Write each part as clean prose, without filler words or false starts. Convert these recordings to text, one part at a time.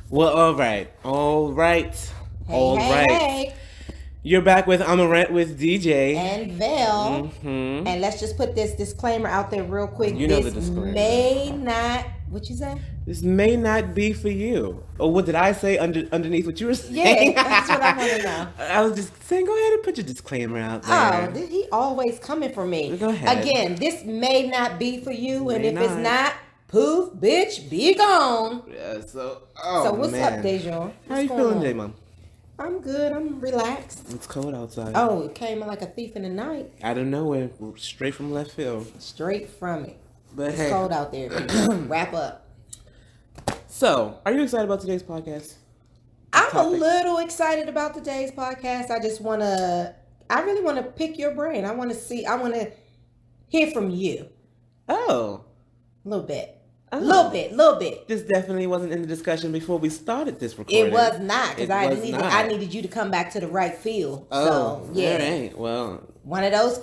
Well, all right. Hey, hey, hey, You're back with I'm a Rant with DJ. and Vell. Mm-hmm. And let's just put this disclaimer out there real quick. You know the This disclaimer. may not, what you say? This may not be for you. Or what did I say underneath what you were saying? Yeah, that's what I want to know. I was just saying, go ahead and put your disclaimer out Oh, there. he always coming for me. Go ahead. Again, this may not be for you, and May if it's not. not, poof, bitch, be gone. Yeah, so What's man. up, Dejon? How you feeling today, Mom? I'm good. I'm relaxed. It's cold outside. Oh, it came like a thief in the night. Out of nowhere, straight from left field. Straight from it. But It's hey. cold out there. Wrap up. So, are you excited about today's podcast? I'm a Topic. little excited about today's podcast. I really want to pick your brain. I want to hear from you Oh. a little bit. Oh. Little bit. This definitely wasn't in the discussion before we started this recording. It was not, because It was not. I needed you to come back to the right field. Oh, So, yeah. all right. Well, One of those.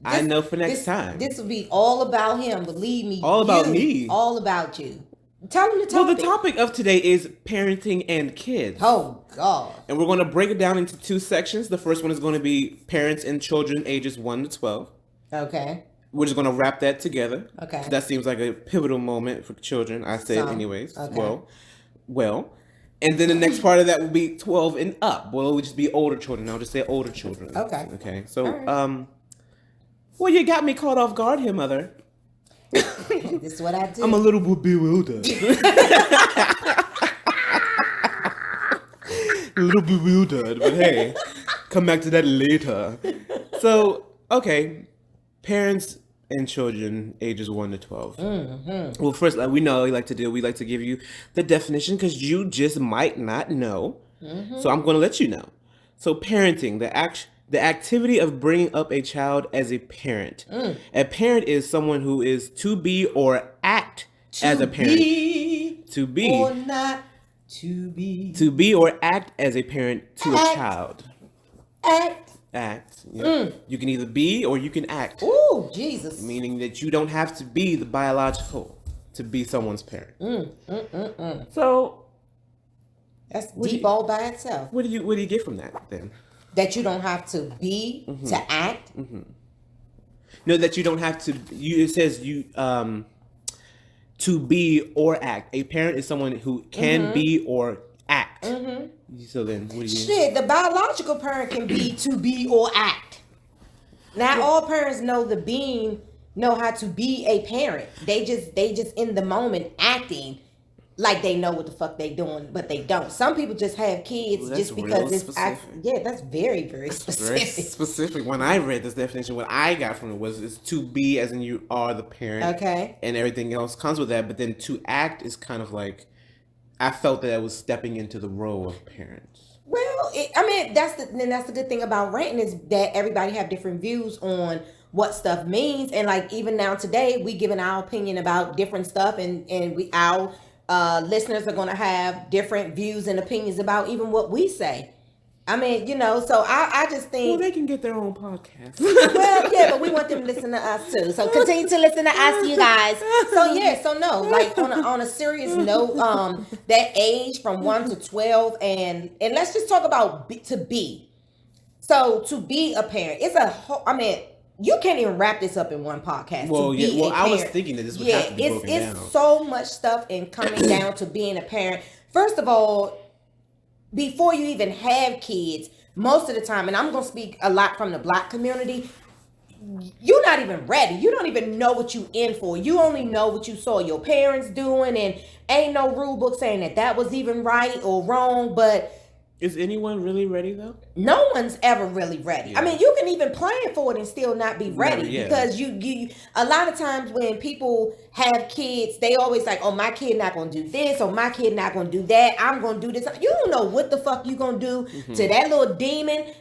I know for next time. This will be all about him, believe me. All about me. All about you. Tell him the topic. well, the topic of today is parenting and kids. Oh, God. And we're going to break it down into two sections. The first one is going to be parents and children ages 1 to 12. Okay. We're just going to wrap that together. Okay. That seems like a pivotal moment for children. I say it anyways. Okay. Well. And then the next part of that will be 12 and up. Well, it would just be older children. I'll just say older children. Okay. Okay. So, right. well, you got me caught off guard here, mother. This is what I do. I'm a little bit bewildered. A little bewildered, but hey, come back to that later. So, okay, parents and children ages 1 to 12. Mm-hmm. Well, first, like we like to give you the definition because you just might not know. Mm-hmm. So I'm going to let you know. So parenting, the activity of bringing up a child as a parent. A parent is someone who is to be or act as a parent. To be or not to be. To be or act as a parent to a child. Act. Yeah. You can either be or you can act. Ooh, Jesus. Meaning that you don't have to be the biological to be someone's parent. So that's deep all by itself. what do you get from that then? That you don't have to be to act. No, that you don't have to. It says you to be or act. A parent is someone who can be or act. So then, what do you? Shit, the biological parent can be to be or act. Not all parents know how to be a parent. They just in the moment acting like they know what the fuck they doing, but they don't. Some people just have kids just because it's that's very, very specific. Very specific. When I read this definition, what I got from it was it's to be as in you are the parent. Okay. And everything else comes with that. But then to act is kind of like I felt that I was stepping into the role of parents. Well, that's the good thing about ranting is that everybody have different views on what stuff means, and like even now today, we giving our opinion about different stuff, and our listeners are going to have different views and opinions about even what we say. So I just think... Well, they can get their own podcast. Well, yeah, but we want them to listen to us too. So continue to listen to us, you guys. So no, like on a serious note, that age from 1 to 12, and let's just talk about to be. So to be a parent, it's a whole... you can't even wrap this up in one podcast. Well, yeah. Well, I was thinking that this would have to be broken down. It's so much stuff in coming down to being a parent. First of all, before you even have kids, most of the time, and I'm going to speak a lot from the Black community, you're not even ready. You don't even know what you in for. You only know what you saw your parents doing, and ain't no rule book saying that was even right or wrong, but... Is anyone really ready though? No one's ever really ready. Yeah. You can even plan for it and still not be ready because you a lot of times when people have kids, they always like, oh, my kid not gonna do this or my kid not gonna do that. I'm gonna do this. You don't know what the fuck you gonna do to that little demon.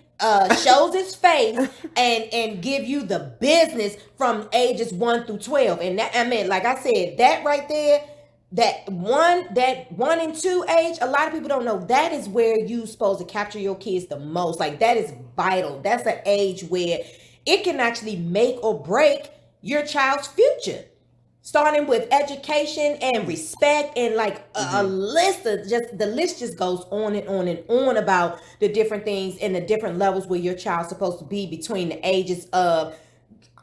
Shows its face and give you the business from ages 1 through 12, and that like I said, that right there. That 1 and 2 age, a lot of people don't know that is where you supposed to capture your kids the most. Like that is vital. That's an age where it can actually make or break your child's future. starting with education and respect and like a list of just the list just goes on and on and on about the different things and the different levels where your child's supposed to be between the ages of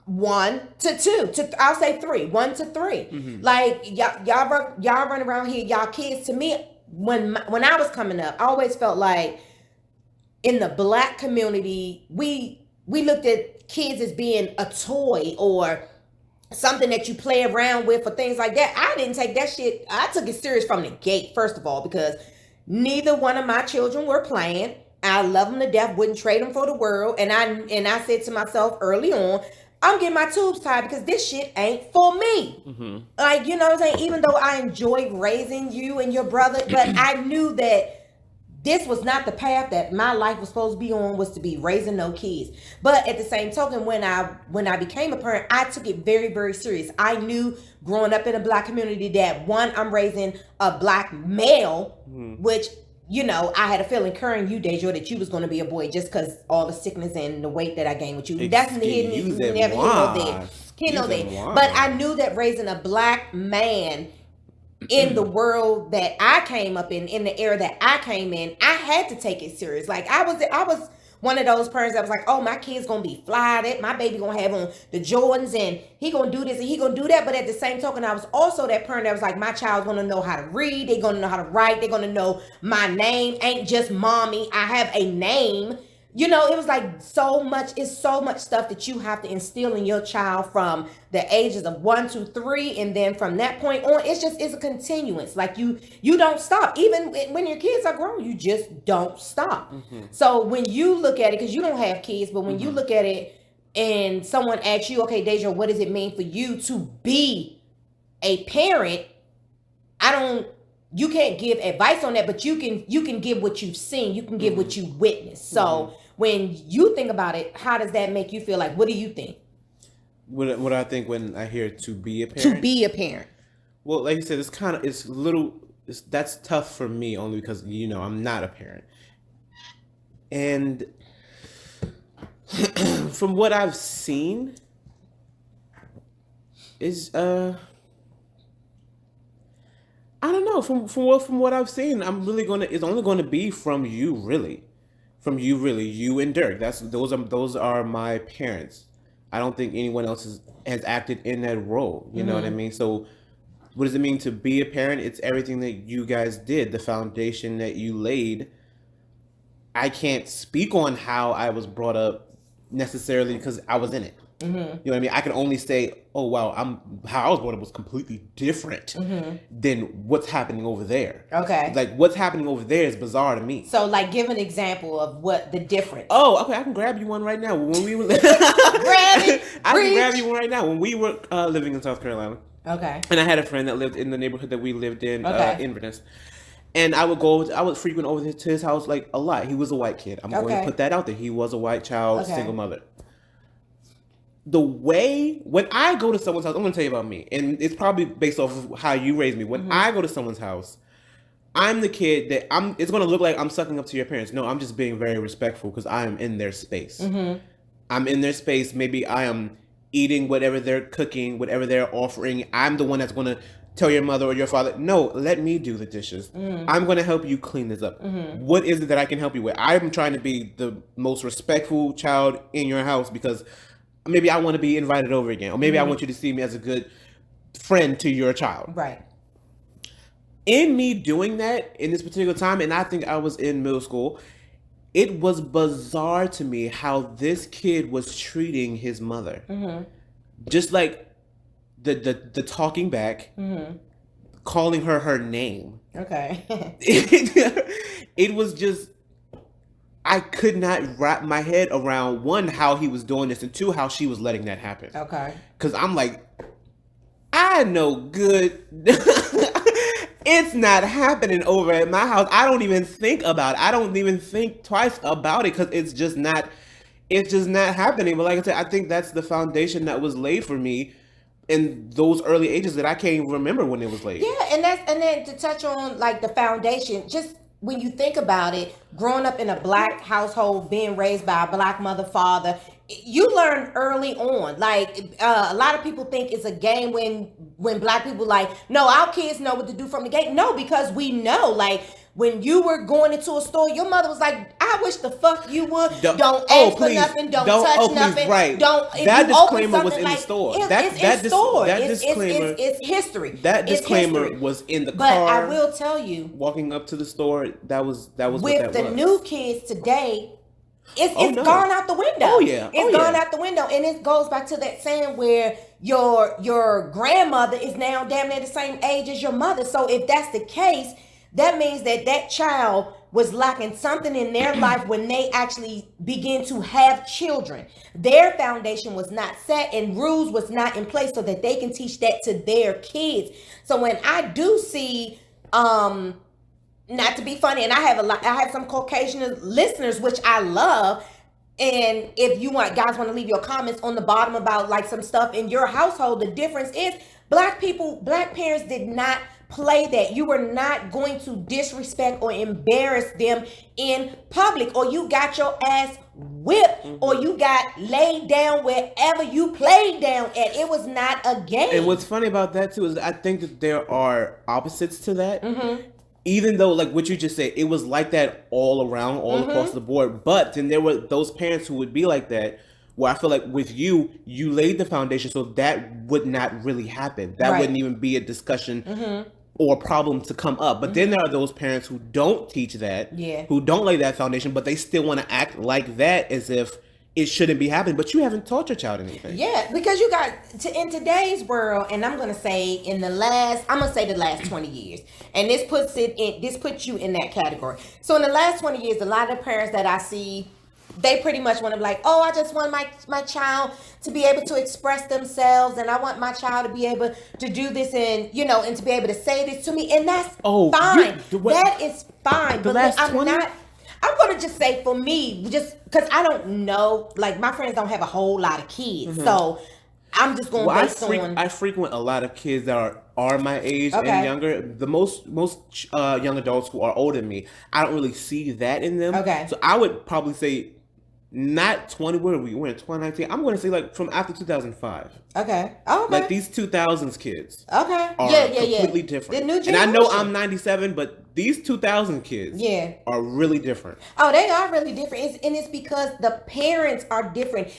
1 to 2 to I'll say 3, 1 to 3. Like y'all run around here, y'all kids. To me, when I was coming up, I always felt like in the Black community, we looked at kids as being a toy or something that you play around with or things like that. I didn't take that shit. I took it serious from the gate, first of all, because neither one of my children were playing. I love them to death, wouldn't trade them for the world. And I said to myself early on, I'm getting my tubes tied because this shit ain't for me. Like, you know what I'm saying? Even though I enjoyed raising you and your brother, but I knew that this was not the path that my life was supposed to be on, was to be raising no kids. But at the same token, when I became a parent, I took it very, very serious. I knew growing up in a Black community that, one, I'm raising a Black male, which, you know, I had a feeling current you, Deja, that you was going to be a boy just because all the sickness and the weight that I gained with you. That's never no there. But I knew that raising a Black man in the world that I came up in the era that I came in, I had to take it serious. Like I was one of those parents that was like, oh, my kid's gonna be fly, my baby gonna have on the Jordans and he gonna do this and he gonna do that. But at the same token, I was also that parent that was like, my child's gonna know how to read, they're gonna know how to write, they're gonna know my name ain't just mommy, I have a name. You know, it was like it's so much stuff that you have to instill in your child from the ages of 1 to 3. And then from that point on, it's a continuance. Like you don't stop. Even when your kids are grown, you just don't stop. So when you look at it, because you don't have kids, but when you look at it and someone asks you, okay, Deja, what does it mean for you to be a parent? You can't give advice on that, but you can give what you've seen. You can give what you witnessed. So when you think about it, how does that make you feel? Like, what do you think? What I think when I hear to be a parent? To be a parent. Well, like you said, that's tough for me only because, you know, I'm not a parent. And from what I've seen is, I don't know. From what I've seen, it's only going to be from you, really. You and Dirk. Those are my parents. I don't think anyone else has acted in that role. You know what I mean? So, what does it mean to be a parent? It's everything that you guys did, the foundation that you laid. I can't speak on how I was brought up necessarily because I was in it. You know what I mean? I can only say, oh wow, how I was brought up was completely different than what's happening over there. Okay. Like what's happening over there is bizarre to me. So like give an example of what the difference. Oh, okay, I can grab you one right now. When we were grab it. I can grab you one right now. When we were living in South Carolina. Okay. And I had a friend that lived in the neighborhood that we lived in, Inverness. And I would frequent over to his house like a lot. He was a white kid. I'm going to put that out there. He was a white child, single mother. The way, when I go to someone's house, I'm going to tell you about me. And it's probably based off of how you raised me. When I go to someone's house, I'm the kid that it's going to look like I'm sucking up to your parents. No, I'm just being very respectful because I am in their space. I'm in their space. Maybe I am eating whatever they're cooking, whatever they're offering. I'm the one that's going to tell your mother or your father, no, let me do the dishes. I'm going to help you clean this up. What is it that I can help you with? I'm trying to be the most respectful child in your house because maybe I want to be invited over again. Or maybe I want you to see me as a good friend to your child. Right. In me doing that in this particular time, and I think I was in middle school, it was bizarre to me how this kid was treating his mother. Just like the talking back, calling her name. Okay. It was just, I could not wrap my head around, one, how he was doing this, and two, how she was letting that happen. Okay. Because I'm like, I know good. It's not happening over at my house. I don't even think about it. I don't even think twice about it because it's just not happening. But like I said, I think that's the foundation that was laid for me in those early ages that I can't even remember when it was laid. Yeah, and then to touch on like the foundation, just when you think about it, growing up in a black household, being raised by a black mother, father, you learn early on. Like a lot of people think it's a game when black people like, no, our kids know what to do from the gate. No, because we know, like, when you were going into a store, your mother was like, I wish the fuck you would. Don't ask for nothing. Don't touch nothing. Right. Don't. That disclaimer was in the store. It's history. That disclaimer was in the car. But I will tell you, walking up to the store, that was with the new kids today. It's gone out the window. Oh yeah. It's gone out the window. And it goes back to that saying where your grandmother is now damn near the same age as your mother. So if that's the case, that means that child was lacking something in their life when they actually begin to have children. Their foundation was not set and rules was not in place so that they can teach that to their kids. So when I do see, not to be funny, and I have some Caucasian listeners, which I love. And if you guys want to leave your comments on the bottom about like some stuff in your household, the difference is black parents did not play that. You were not going to disrespect or embarrass them in public, or you got your ass whipped, or you got laid down wherever you played down at. It was not a game. And what's funny about that too is I think that there are opposites to that. Even though, like what you just said, it was like that all around, all across the board. But then there were those parents who would be like that, where I feel like with you laid the foundation so that would not really happen. That wouldn't even be a discussion or a problem to come up. But then there are those parents who don't teach that, who don't lay that foundation, but they still want to act like that as if it shouldn't be happening. But you haven't taught your child anything. Yeah, because you got in today's world, and I'm gonna say the last 20 years, and this puts you in that category. So in the last 20 years, a lot of parents that I see, they pretty much want to be like, oh, I just want my child to be able to express themselves, and I want my child to be able to do this, and and to be able to say this to me, and that's fine. That is fine. But I'm going to just say, for me, just because I don't know, like my friends don't have a whole lot of kids, so I'm just going to I frequent a lot of kids that are my age and younger. The most young adults who are older than me, I don't really see that in them. So I would probably say not 20. Where are we? We're in 2019. I'm going to say like from after 2005. Like these 2000s kids. Are completely different. The new generation. And I know I'm 97, but these 2000 kids are really different. Oh, they are really different. It's because the parents are different.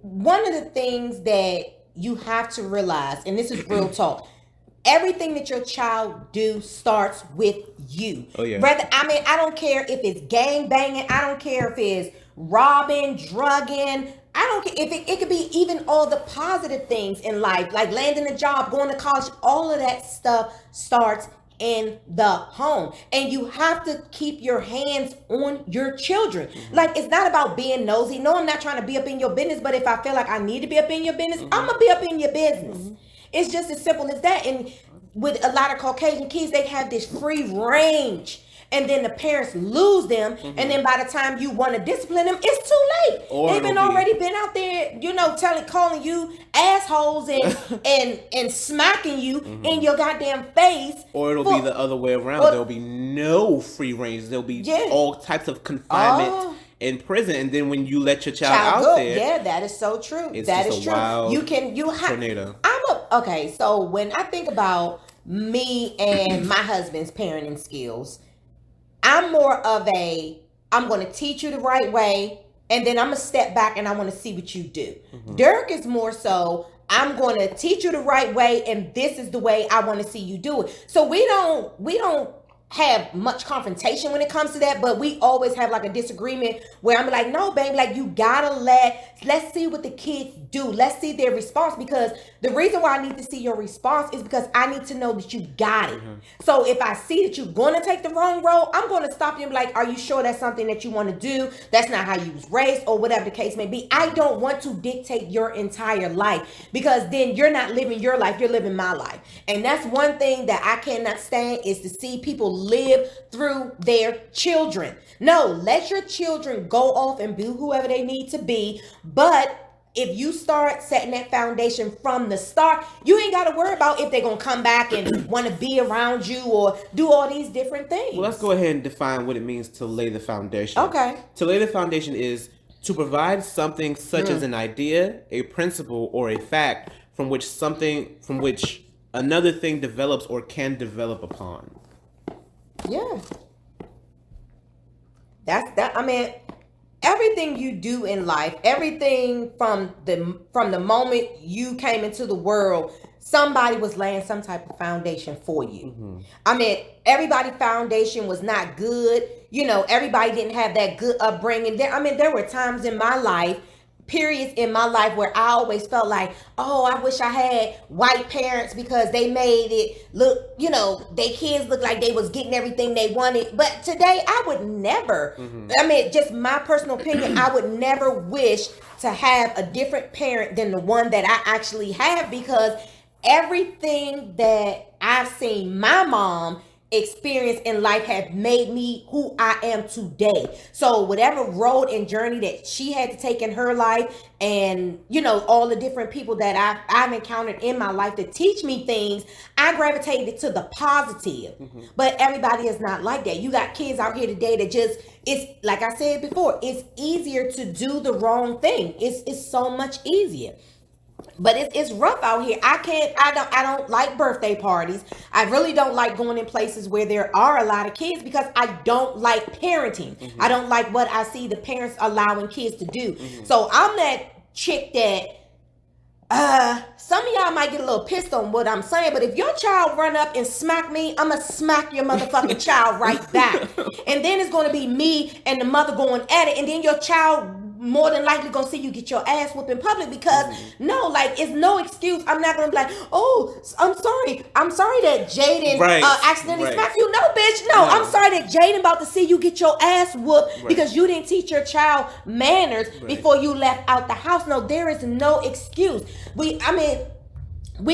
One of the things that you have to realize, and this is real talk, everything that your child do starts with you. Oh yeah. I don't care if it's gang banging. I don't care if it's robbing, drugging. I don't care if it could be even all the positive things in life, like landing a job, going to college. All of that stuff starts in the home, and you have to keep your hands on your children. Like, it's not about being nosy. No, I'm not trying to be up in your business, but if I feel like I need to be up in your business, I'm gonna be up in your business. It's just as simple as that. And with a lot of Caucasian kids, they have this free range, and then the parents lose them, and then by the time you want to discipline them, it's too late. They've already been out there, calling you assholes and smacking you in your goddamn face. Or it'll be the other way around. There'll be no free range. There'll be all types of confinement in prison, and then when you let your child out there, that is so true. It's that just is a true. wild tornado. So when I think about me and my husband's parenting skills, I'm more of I'm going to teach you the right way, and then I'm going to step back and I want to see what you do. Dirk is more so, I'm going to teach you the right way, and this is the way I want to see you do it. So we don't have much confrontation when it comes to that, but we always have like a disagreement where I'm like, no, babe, like you gotta let's see what the kids do. Let's see their response, because the reason why I need to see your response is because I need to know that you got it. So if I see that you're going to take the wrong road, I'm going to stop you and be like, are you sure that's something that you want to do? That's not how you was raised, or whatever the case may be. I don't want to dictate your entire life, because then you're not living your life, you're living my life. And that's one thing that I cannot stand, is to see people live through their children. No, let your children go off and be whoever they need to be, but if you start setting that foundation from the start, you ain't got to worry about if they're going to come back and want to be around you or do all these different things. Well, let's go ahead and define what it means to lay the foundation. Okay. To lay the foundation is to provide something such as an idea, a principle, or a fact from which another thing develops or can develop upon. Yeah. I mean, everything you do in life, everything from the moment you came into the world, somebody was laying some type of foundation for you. Mm-hmm. I mean, everybody's foundation was not good. You know, everybody didn't have that good upbringing. There were times in my life, periods in my life where I always felt like, oh, I wish I had white parents because they made it look, you know, their kids look like they was getting everything they wanted. But today I would never, just my personal opinion, I would never wish to have a different parent than the one that I actually have, because everything that I've seen my mom experience in life have made me who I am today. So whatever road and journey that she had to take in her life, and you know, all the different people that I've encountered in my life to teach me things, I gravitated to the positive. But everybody is not like that. You got kids out here today that just, it's like I said before, it's easier to do the wrong thing. It's so much easier. But it's rough out here. I don't like birthday parties. I really don't like going in places where there are a lot of kids, because I don't like parenting. I don't like what I see the parents allowing kids to do. So I'm that chick that some of y'all might get a little pissed on what I'm saying, but if your child run up and smack me, I'm gonna smack your motherfucking child right back. And then it's gonna be me and the mother going at it, and then your child more than likely gonna see you get your ass whooped in public, because no, like, it's no excuse. I'm not gonna be like, oh, I'm sorry that Jaden accidentally smacked you. No, bitch, no. I'm sorry that Jaden about to see you get your ass whooped because you didn't teach your child manners before you left out the house. No, there is no excuse. We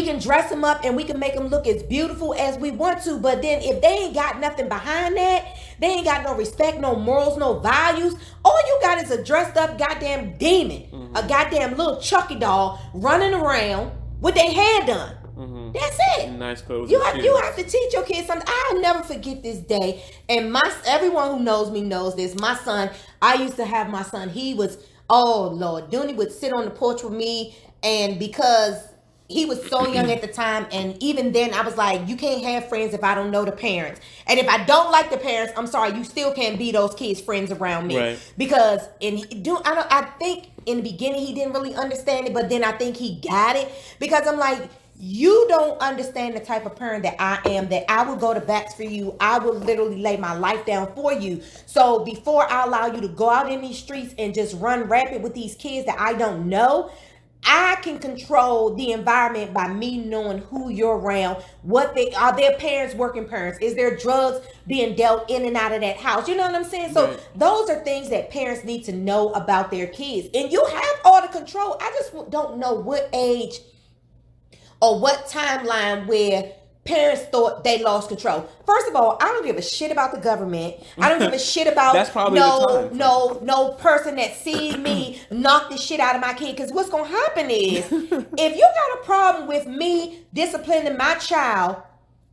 can dress them up and we can make them look as beautiful as we want to, but then if they ain't got nothing behind that, they ain't got no respect, no morals, no values, all you got is a dressed up goddamn demon, a goddamn little Chucky doll running around with their hair done. That's it. Nice clothes. You have to teach your kids something. I'll never forget this day. And everyone who knows me knows this. My son, I used to have my son. He was, oh Lord, Dooney would sit on the porch with me, and because he was so young at the time, and even then I was like, you can't have friends if I don't know the parents. And if I don't like the parents, I'm sorry, you still can't be those kids' friends around me. Right. Because I think in the beginning he didn't really understand it, but then I think he got it, because I'm like, you don't understand the type of parent that I am, that I will go to bats for you. I will literally lay my life down for you. So before I allow you to go out in these streets and just run rapid with these kids that I don't know, I can control the environment by me knowing who you're around, are their parents working parents, is there drugs being dealt in and out of that house, you know what I'm saying? So those are things that parents need to know about their kids, and you have all the control. I just don't know what age or what timeline where parents thought they lost control. First of all, I don't give a shit about the government. I don't give a shit about That's probably no person that sees me knock the shit out of my kid. Because what's gonna happen is, if you got a problem with me disciplining my child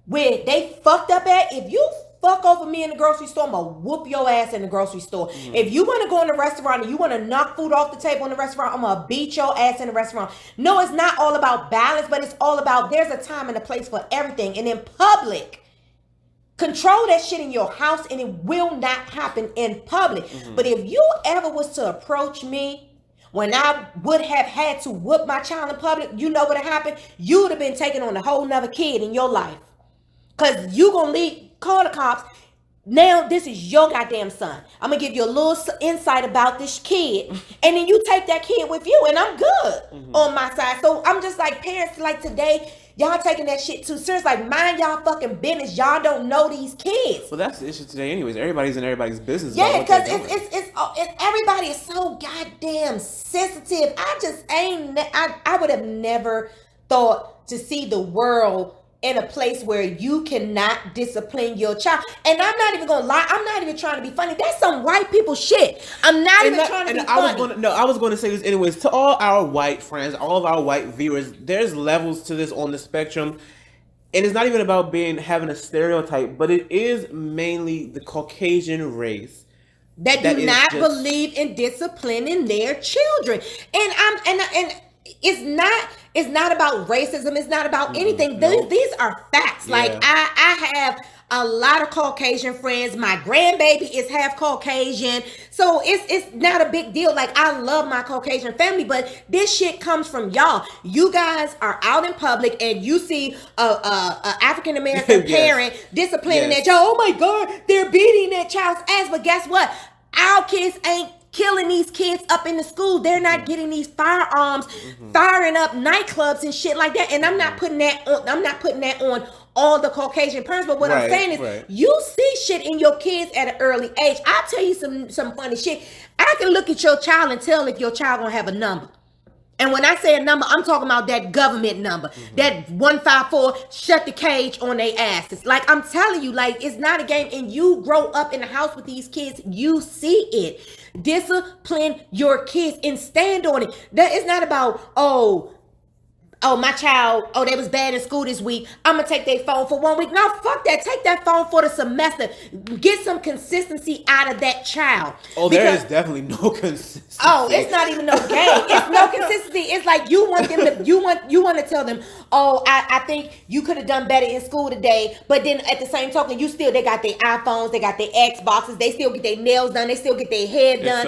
where they fucked up at, if you fuck over me in the grocery store, I'm gonna whoop your ass in the grocery store. If you want to go in the restaurant and you want to knock food off the table in the restaurant, I'm gonna beat your ass in the restaurant. No, it's not all about balance, but it's all about, there's a time and a place for everything. And in public, control that shit in your house, and it will not happen in public. But if you ever was to approach me when I would have had to whoop my child in public, you know what happened? You would have been taking on a whole nother kid in your life. Because you gonna call the cops. Now this is your goddamn son. I'm gonna give you a little insight about this kid, and then you take that kid with you, and I'm good on my side. So I'm just like, parents like today, y'all taking that shit too serious. Like, mind y'all fucking business. Y'all don't know these kids. Well, that's the issue today anyways. Everybody's in everybody's business. Yeah, because it's everybody is so goddamn sensitive. I would have never thought to see the world in a place where you cannot discipline your child. And I'm not even gonna lie, I'm not even trying to be funny. That's some white people shit. I'm not even trying to be funny. I was gonna say this anyways. To all our white friends, all of our white viewers, there's levels to this on the spectrum. And it's not even about having a stereotype, but it is mainly the Caucasian race that do not believe in disciplining their children. And it's not about racism. It's not about anything. No. These are facts. Yeah. Like I have a lot of Caucasian friends. My grandbaby is half Caucasian. So it's not a big deal. Like, I love my Caucasian family, but this shit comes from y'all. You guys are out in public and you see a African American parent disciplining that child. Oh my God, they're beating that child's ass. But guess what? Our kids ain't killing these kids up in the school. They're not getting these firearms, firing up nightclubs and shit like that. And I'm not putting that on all the Caucasian parents. But what I'm saying is, you see shit in your kids at an early age. I'll tell you some funny shit. I can look at your child and tell if your child gonna have a number. And when I say a number, I'm talking about that government number, that 154, shut the cage on their asses. Like, I'm telling you, like, it's not a game. And you grow up in the house with these kids, you see it. Discipline your kids and stand on it. That is not about, oh, my child, they was bad in school this week, I'm gonna take their phone for 1 week. No, fuck that. Take that phone for the semester. Get some consistency out of that child. There is definitely no consistency. It's not even no game. It's no consistency. It's like you want them to, you want to tell them, I think you could have done better in school today. But then at the same token, they got their iPhones, they got their Xboxes, they still get their nails done, they still get their hair done.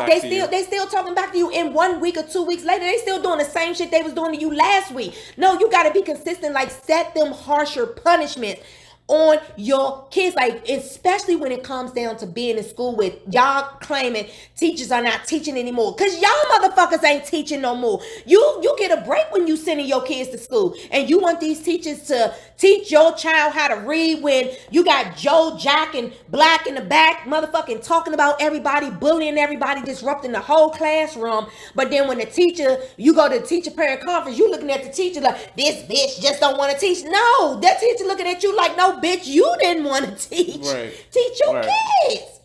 They still talking back to you. In 1 week or 2 weeks later, they still doing the same shit they was doing to you last week. No, you got to be consistent. Like, set them harsher punishments on your kids, like, especially when it comes down to being in school with y'all claiming teachers are not teaching anymore, because y'all motherfuckers ain't teaching no more. You get a break when you sending your kids to school, and you want these teachers to teach your child how to read when you got Joe, Jack, and Black in the back motherfucking talking about everybody, bullying everybody, disrupting the whole classroom. But then when you go to the teacher parent conference, you looking at the teacher like, this bitch just don't want to teach. No, that teacher looking at you like, no, bitch, you didn't want to teach. Teach your kids.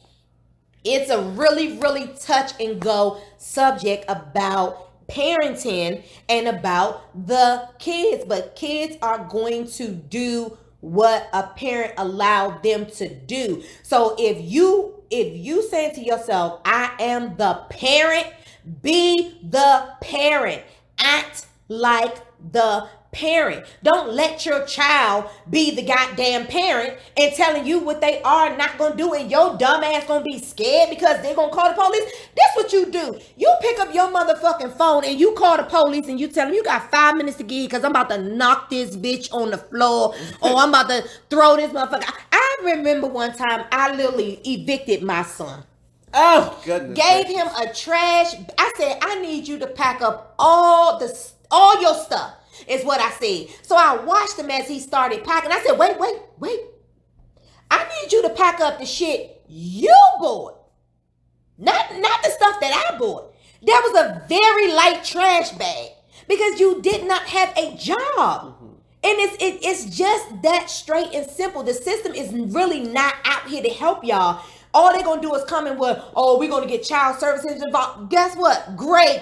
It's a really, really touch and go subject about parenting and about the kids. But kids are going to do what a parent allowed them to do. So if you saying to yourself, I am the parent, be the parent. Act like the parent. Don't let your child be the goddamn parent and telling you what they are not gonna do, and your dumb ass gonna be scared because they're gonna call the police. That's what you do. You pick up your motherfucking phone and you call the police and you tell them you got 5 minutes to give because I'm about to knock this bitch on the floor or I'm about to throw this motherfucker. I remember one time I literally evicted my son. Oh, goodness. Gave him a trash. I said, I need you to pack up all your stuff. Is what I said. So I watched him as he started packing. I said, wait. I need you to pack up the shit you bought. Not the stuff that I bought. There was a very light trash bag because you did not have a job. And it's just that straight and simple. The system is really not out here to help y'all. All they're going to do is come in with, we're going to get child services involved. Guess what? Great.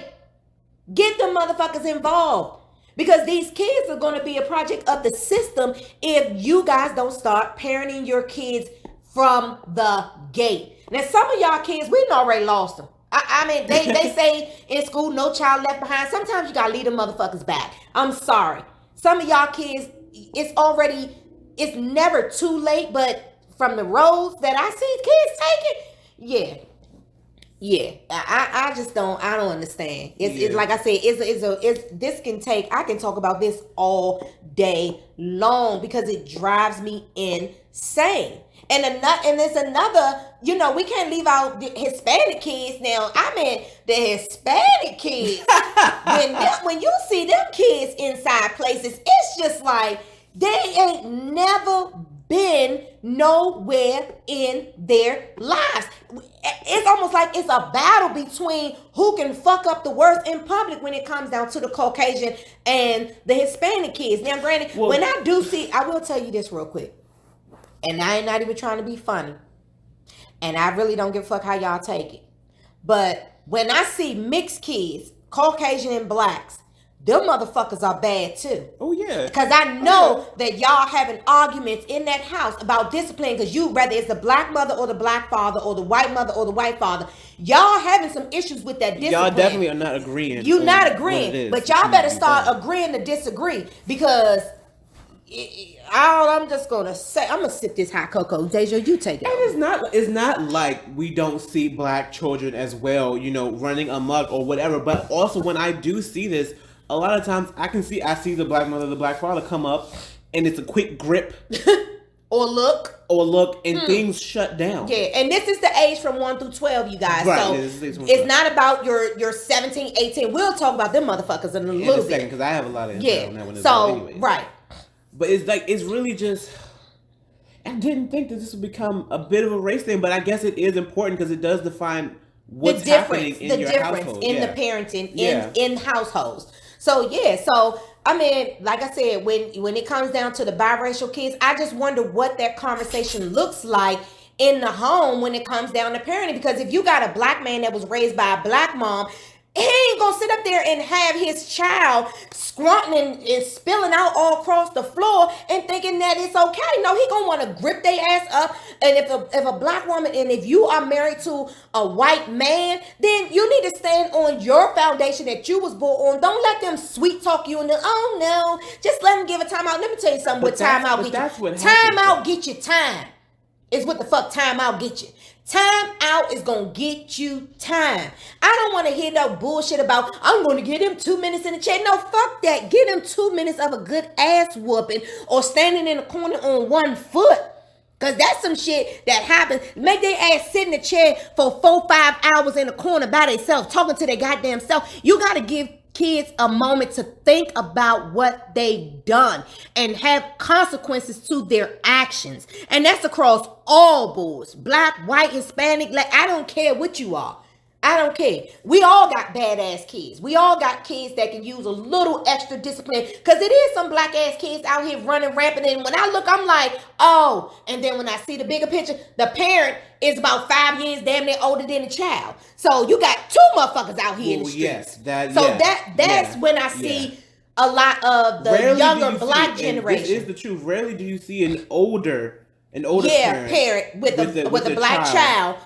Get them motherfuckers involved. Because these kids are going to be a project of the system if you guys don't start parenting your kids from the gate. Now, some of y'all kids, we've already lost them. I mean, they say in school, no child left behind. Sometimes you got to leave them motherfuckers back. I'm sorry. Some of y'all kids, it's never too late, but from the roads that I see kids taking, yeah, I just don't understand. It's like I said, I can talk about this all day long because it drives me insane. And there's another, we can't leave out the Hispanic kids now. I mean, the Hispanic kids, when you see them kids inside places, it's just like they ain't never been nowhere in their lives. It's almost like it's a battle between who can fuck up the worst in public when it comes down to the Caucasian and the Hispanic kids. Now, granted, when I do see, I will tell you this real quick, and I ain't not even trying to be funny, and I really don't give a fuck how y'all take it, but when I see mixed kids, Caucasian and blacks, them motherfuckers are bad too. Oh yeah. Because I know that y'all having arguments in that house about discipline, because you, whether it's the black mother or the black father or the white mother or the white father, y'all having some issues with that discipline. Y'all definitely are not agreeing. You not agreeing, but y'all better start agreeing to disagree, because I'm just gonna say, I'm gonna sip this hot cocoa. Deja, you take it. And it's not like we don't see black children as well, you know, running amok or whatever. But also when I do see this, a lot of times I see the black mother, the black father come up, and it's a quick grip. Or look, and things shut down. Yeah, and this is the age from 1 through 12, you guys. Right. So it's not about your 17, 18. We'll talk about them motherfuckers in a little bit. Because I have a lot of info on that one. So, anyway. Right. But it's really just, I didn't think that this would become a bit of a race thing, but I guess it is important because it does define what's happening in your household. In the parenting, in households. So, I mean, like I said, when it comes down to the biracial kids, I just wonder what that conversation looks like in the home when it comes down to parenting. Because if you got a black man that was raised by a black mom, he ain't gonna sit up there and have his child squatting and spilling out all across the floor and thinking that it's okay. No, he gonna want to grip their ass up. And if a black woman, and if you are married to a white man, then you need to stand on your foundation that you was born on. Don't let them sweet talk you into, oh no, just let them give a time out. Let me tell you something. What time out get you? Time out get you time. Is what the fuck time out get you. Time out is gonna get you time. I don't want to hear no bullshit about I'm gonna give him 2 minutes in the chair. No, fuck that. Give him 2 minutes of a good ass whooping or standing in the corner on 1 foot. Cause that's some shit that happens. Make their ass sit in the chair for 4-5 hours in the corner by themselves, talking to their goddamn self. You gotta give kids a moment to think about what they've done and have consequences to their actions. And that's across all boards. Black, white, Hispanic, like, I don't care what you are. I don't care. We all got badass kids. We all got kids that can use a little extra discipline, because it is some black ass kids out here running rampant. And when I look, I'm like, oh. And then when I see the bigger picture, the parent is about 5 years damn near older than the child. So you got 2 motherfuckers out here in the streets. That's when I see a lot of the younger black generation. This is the truth. Rarely do you see an older parent with a black child.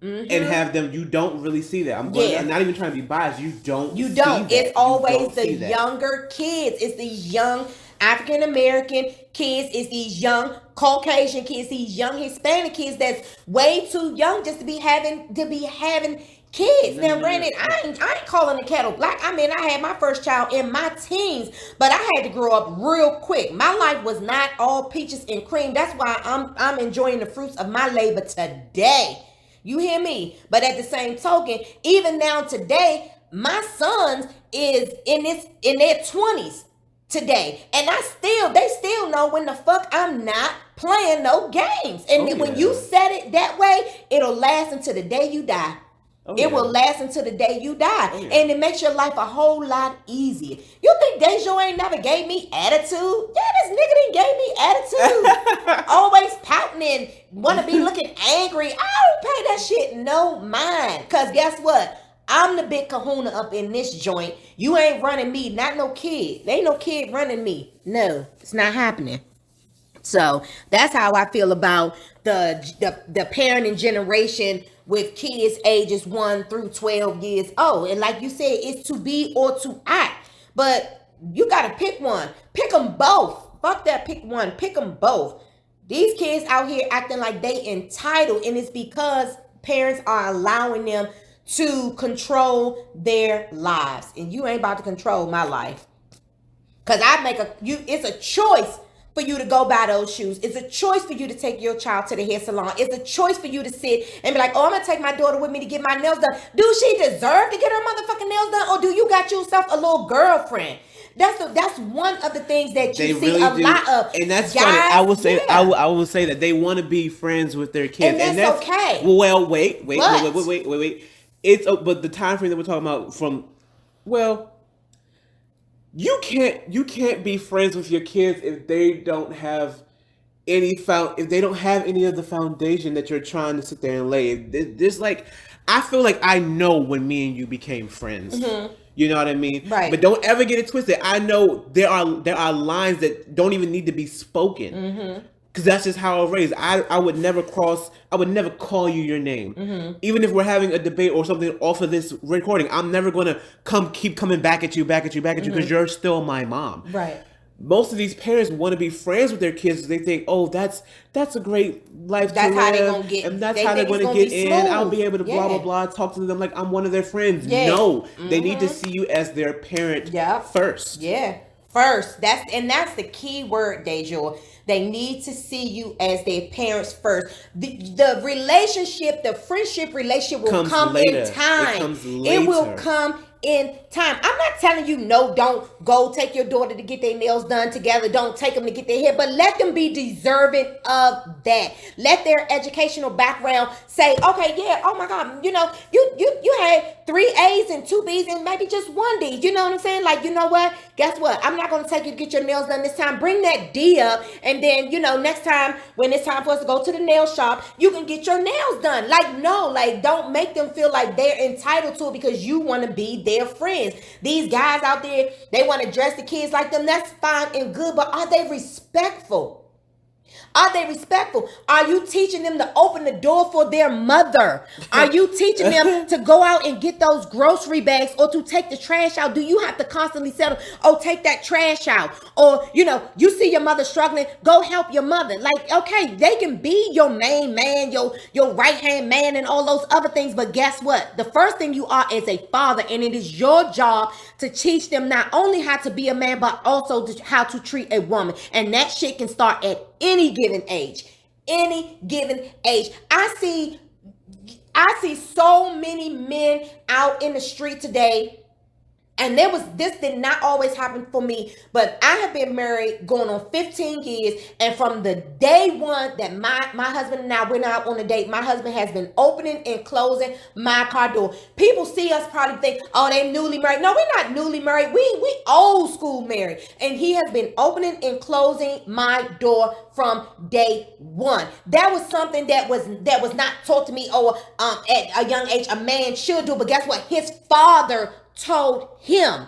Mm-hmm. And have them, you don't really see that. I'm not even trying to be biased. You don't. It's always the younger kids. It's these young African American kids. It's these young Caucasian kids. These young Hispanic kids that's way too young just to be having kids. Now, granted, I ain't calling the kettle black. I mean, I had my first child in my teens, but I had to grow up real quick. My life was not all peaches and cream. That's why I'm enjoying the fruits of my labor today. You hear me? But at the same token, even now today, my sons is in their 20s today. And they still know when the fuck I'm not playing no games. And when you set it that way, it'll last until the day you die. It will last until the day you die. And it makes your life a whole lot easier. You think Deja ain't never gave me attitude? Yeah, this nigga done gave me attitude. Always pouting and want to be looking angry. I don't pay that shit no mind. Because guess what? I'm the big kahuna up in this joint. You ain't running me. Not no kid. There ain't no kid running me. No, it's not happening. So that's how I feel about the parenting generation with kids ages 1 through 12 years old. And like you said, it's to be or to act. But you got to pick one. Pick them both. Fuck that, pick one. Pick them both. These kids out here acting like they entitled, and it's because parents are allowing them to control their lives. And you ain't about to control my life. Because it's a choice for you to go buy those shoes. It's a choice for you to take your child to the hair salon. It's a choice for you to sit and be like, oh, I'm going to take my daughter with me to get my nails done. Do she deserve to get her motherfucking nails done? Or do you got yourself a little girlfriend That's one of the things that you see really a lot of. And that's guys, funny. I will say I will say that they want to be friends with their kids. And that's okay. Well, wait. It's but the time frame that we're talking about you can't be friends with your kids if they don't have if they don't have any of the foundation that you're trying to sit there and lay. There's I feel like I know when me and you became friends. Mm-hmm. You know what I mean? Right. But don't ever get it twisted. I know there are lines that don't even need to be spoken. Mm-hmm. Because that's just how I was raised. I would never call you your name. Mm-hmm. Even if we're having a debate or something off of this recording, I'm never going to keep coming back at you mm-hmm. because you're still my mom. Right. Most of these parents want to be friends with their kids. They think, oh, that's a great life that's to live. How they're gonna get, and that's how they're going to get in. I'll be able to blah, blah, blah, talk to them like I'm one of their friends. Yeah. No, mm-hmm. They need to see you as their parent first. Yeah, first. That's the key word, Dejour. They need to see you as their parents first. The relationship, the friendship relationship will come later. In time. It comes later. It will come in time. I'm not telling you, no, don't go take your daughter to get their nails done together. Don't take them to get their hair, but let them be deserving of that. Let their educational background say, okay, yeah, oh my God, you had 3 A's and 2 B's and maybe just 1 D. You know what I'm saying? Like, you know what? Guess what? I'm not going to take you to get your nails done this time. Bring that D up. And then, next time when it's time for us to go to the nail shop, you can get your nails done. Don't make them feel like they're entitled to it because you want to be their friends. These guys out there, they want to dress the kids like them. That's fine and good, but are they respectful? Are they respectful? Are you teaching them to open the door for their mother? Are you teaching them to go out and get those grocery bags or to take the trash out? Do you have to constantly tell them, oh, take that trash out? Or, you see your mother struggling, go help your mother. Okay, they can be your main man, your right-hand man and all those other things. But guess what? The first thing you are is a father, and it is your job to teach them not only how to be a man, but also how to treat a woman. And that shit can start at any given age. I see so many men out in the street today. And this did not always happen for me, but I have been married going on 15 years. And from the day one that my husband and I went out on a date, my husband has been opening and closing my car door. People see us probably think, oh, they newly married. No, we're not newly married. We old school married. And he has been opening and closing my door from day one. That was something that was not taught to me at a young age. A man should do, but guess what? His father taught him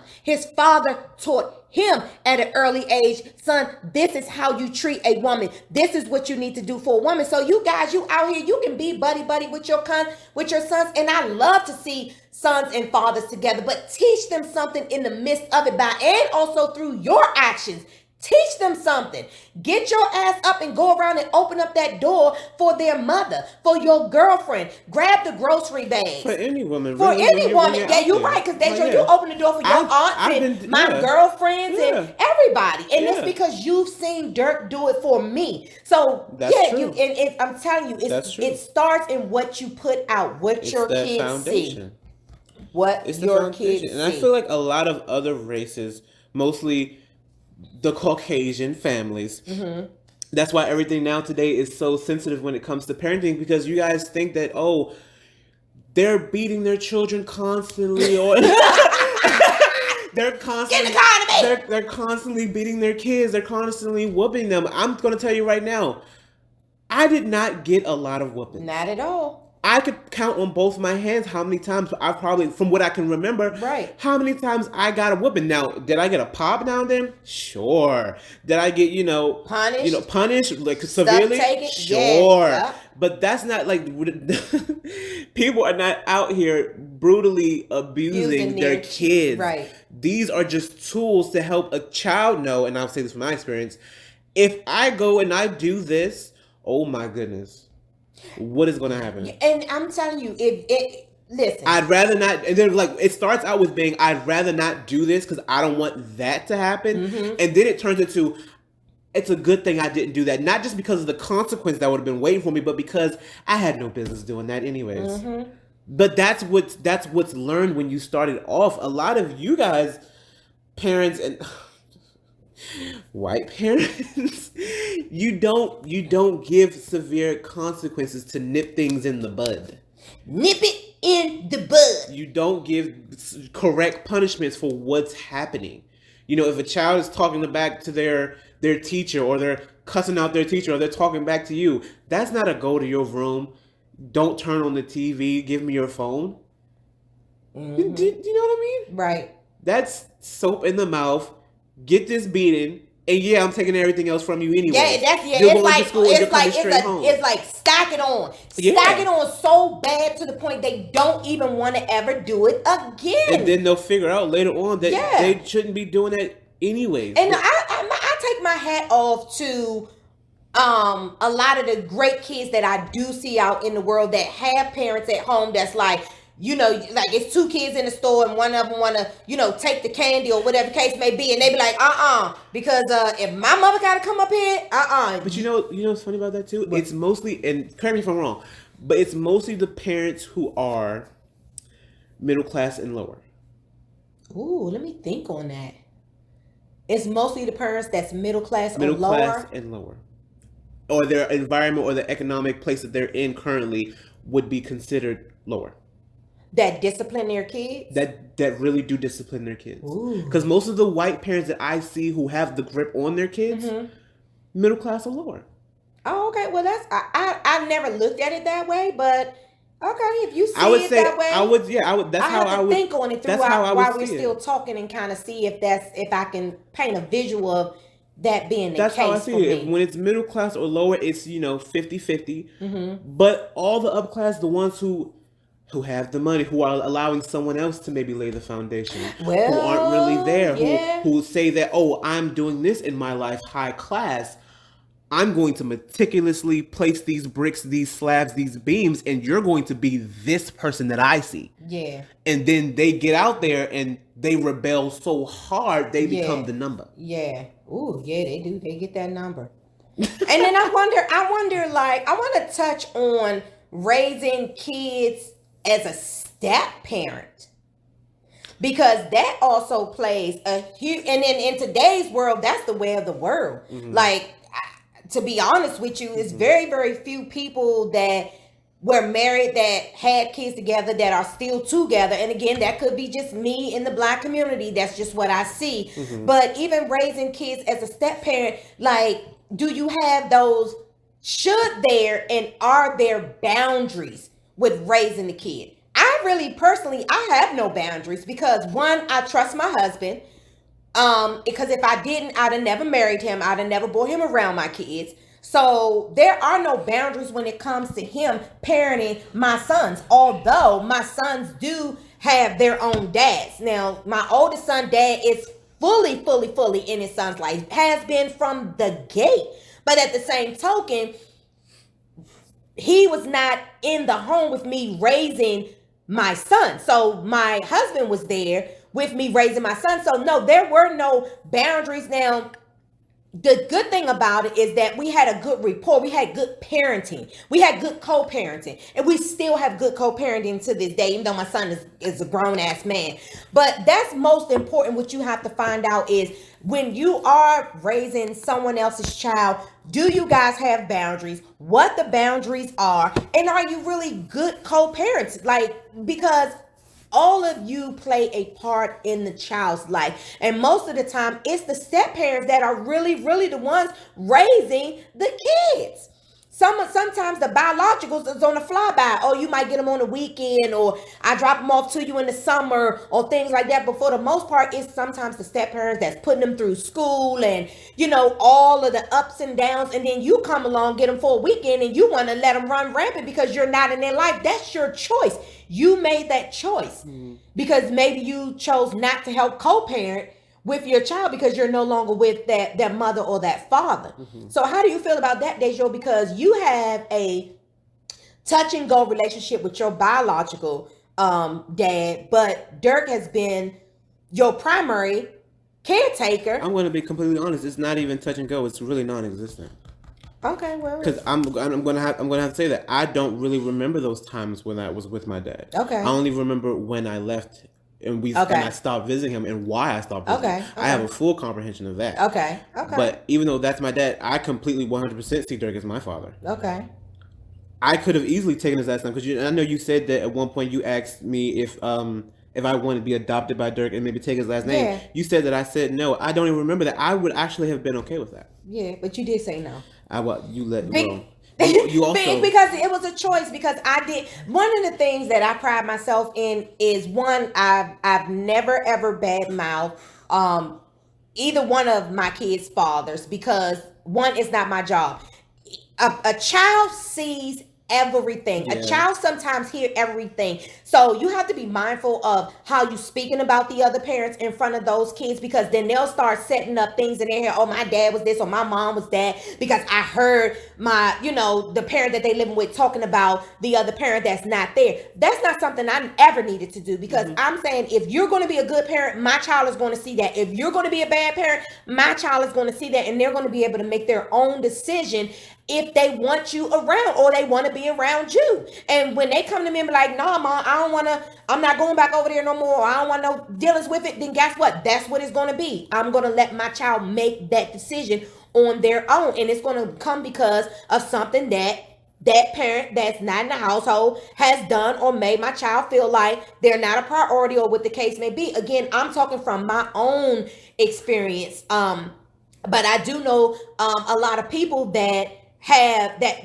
at an early age, son, this is how you treat a woman. This is what you need to do for a woman. So you guys, you out here, you can be buddy with your sons. And I love to see sons and fathers together, but teach them something in the midst of it and also through your actions. Teach them something. Get your ass up and go around and open up that door for their mother, for your girlfriend. Grab the grocery bags. For any woman. For any woman. Yeah, you're right. Because you open the door for your aunts and my girlfriends and everybody. And it's because you've seen Dirk do it for me. So, that's true. I'm telling you, it starts in what you put out, what your kids see. What your kids see. And I feel like a lot of other races, mostly the Caucasian families. Mm-hmm. That's why everything now today is so sensitive when it comes to parenting, because you guys think that, oh, they're beating their children constantly, or they're constantly beating their kids. They're constantly whooping them. I'm going to tell you right now, I did not get a lot of whooping. Not at all. I could count on both my hands how many times I've probably, from what I can remember, how many times I got a whooping. Now, did I get a pop now and then? Sure. Did I get, punished like severely? Sure. Yeah. But that's not like, people are not out here brutally abusing their kids. Right. These are just tools to help a child know, and I'll say this from my experience, if I go and I do this, oh my goodness, what is going to happen? And I'm telling you, listen, I'd rather not. And then it starts out with being, I'd rather not do this because I don't want that to happen. Mm-hmm. And then it turns into, it's a good thing I didn't do that. Not just because of the consequence that would have been waiting for me, but because I had no business doing that anyways. Mm-hmm. But that's what's learned when you started off. A lot of you guys, parents and white parents, you don't give severe consequences to nip things in the bud. Nip it in the bud. You don't give correct punishments for what's happening. You know, if a child is talking back to their teacher, or they're cussing out their teacher, or they're talking back to you, that's not a go to your room, don't turn on the TV, give me your phone. Mm-hmm. Do you know what I mean? Right. That's soap in the mouth. Get this beating, and yeah, I'm taking everything else from you anyway. It's like stack it on. Stack it on so bad to the point they don't even want to ever do it again. And then they'll figure out later on that they shouldn't be doing that anyways. And I take my hat off to a lot of the great kids that I do see out in the world that have parents at home that's like, you know, like it's two kids in the store and one of them want to, you know, take the candy or whatever the case may be. And they be like, because if my mother got to come up here, But you know what's funny about that too? What? It's mostly, and correct me if I'm wrong, but it's mostly the parents who are middle class and lower. Ooh, let me think on that. It's mostly the parents that's middle class and lower. Or their environment or the economic place that they're in currently would be considered lower. That discipline their kids? That really do discipline their kids. Because most of the white parents that I see who have the grip on their kids, middle class or lower. Oh, okay. Well, that's I never looked at it that way, but okay, if you see it that way, I would. That's how I would think on it throughout while we're still talking and kind of see if I can paint a visual of that being the case. That's how I see it. When it's middle class or lower, it's 50-50. But all the upclass, the ones who have the money, who are allowing someone else to maybe lay the foundation, who aren't really there, who say that, oh, I'm doing this in my life, high class, I'm going to meticulously place these bricks, these slabs, these beams, and you're going to be this person that I see. Yeah. And then they get out there and they rebel so hard, they become the number. Yeah. Ooh, yeah, they do. They get that number. And then I wonder, like, I want to touch on raising kids as a step parent, because that also plays a huge, and in today's world, that's the way of the world. Like, to be honest with you, it's very, very few people that were married that had kids together that are still together. And again, that could be just me in the Black community. That's just what I see. But even raising kids as a step parent, like, do you have those, should there and are there boundaries with raising the kid? I really personally, I have no boundaries, because one, I trust my husband. Because if I didn't, I'd have never married him. I'd have never brought him around my kids. So there are no boundaries when it comes to him parenting my sons. Although my sons do have their own dads. Now, my oldest son dad is fully in his son's life. Has been from the gate. But at the same token, he was not in the home with me raising my son. So my husband was there with me raising my son. So no, there were no boundaries. Now, the good thing about it is that we had a good rapport. We had good parenting. We had good co-parenting. And we still have good co-parenting to this day, even though my son is a grown-ass man. But that's most important. What you have to find out is, when you are raising someone else's child, do you guys have boundaries? What the boundaries are? And are you really good co-parents? Like, because all of you play a part in the child's life. And most of the time, it's the step parents that are really the ones raising the kids. Sometimes the biologicals is on the flyby. Oh, you might get them on the weekend, or I drop them off to you in the summer, or things like that. But for the most part, it's sometimes the step parents that's putting them through school and, all of the ups and downs. And then you come along, get them for a weekend, and you want to let them run rampant because you're not in their life. That's your choice. You made that choice because maybe you chose not to help co-parent with your child because you're no longer with that mother or that father. So how do you feel about that, Dejo? Because you have a touch and go relationship with your biological dad, but Dirk has been your primary caretaker. I'm going to be completely honest. It's not even touch and go. It's really non-existent. Okay, well, because I'm gonna have to say that I don't really remember those times when I was with my dad. Okay, I only remember when I left and I stopped visiting him, and why I stopped visiting him. I have a full comprehension of that. Okay. But even though that's my dad, I completely 100% see Dirk as my father. Okay. I could have easily taken his last name because I know you said that at one point you asked me if I wanted to be adopted by Dirk and maybe take his last name. You said that. I said no. I don't even remember that. I would actually have been okay with that. Yeah, but you did say no. You let go. You also because it was a choice. Because I did. One of the things that I pride myself in is one. I've never ever badmouthed either one of my kids' fathers because one, is not my job. A child sees everything. A child sometimes hear everything. So you have to be mindful of how you speaking about the other parents in front of those kids, because then they'll start setting up things in their head. Oh, my dad was this, or my mom was that, because I heard my, the parent that they living with talking about the other parent that's not there. That's not something I ever needed to do, because I'm saying if you're going to be a good parent, my child is going to see that. If you're going to be a bad parent, my child is going to see that, and they're going to be able to make their own decision if they want you around or they want to be around you. And when they come to me and be like, "No, Mom, I'm not going back over there no more. I don't want no dealings with it," then guess what? That's what it's going to be. I'm going to let my child make that decision on their own. And it's going to come because of something that parent that's not in the household has done or made my child feel like they're not a priority, or what the case may be. Again, I'm talking from my own experience. But I do know a lot of people that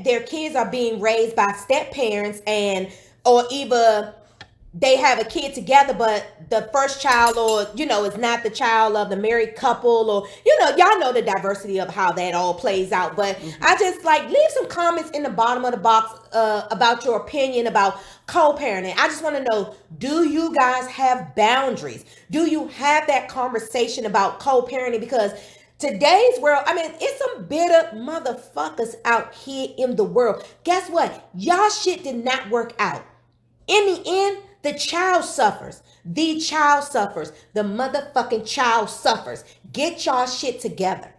their kids are being raised by step parents, or either they have a kid together, but the first child, or is not the child of the married couple, or y'all know the diversity of how that all plays out. But I just leave some comments in the bottom of the box about your opinion about co-parenting. I just want to know, do you guys have boundaries? Do you have that conversation about co-parenting? Because today's world, it's some bitter motherfuckers out here in the world. Guess what? Y'all shit did not work out. In the end, the child suffers. The child suffers. The motherfucking child suffers. Get y'all shit together.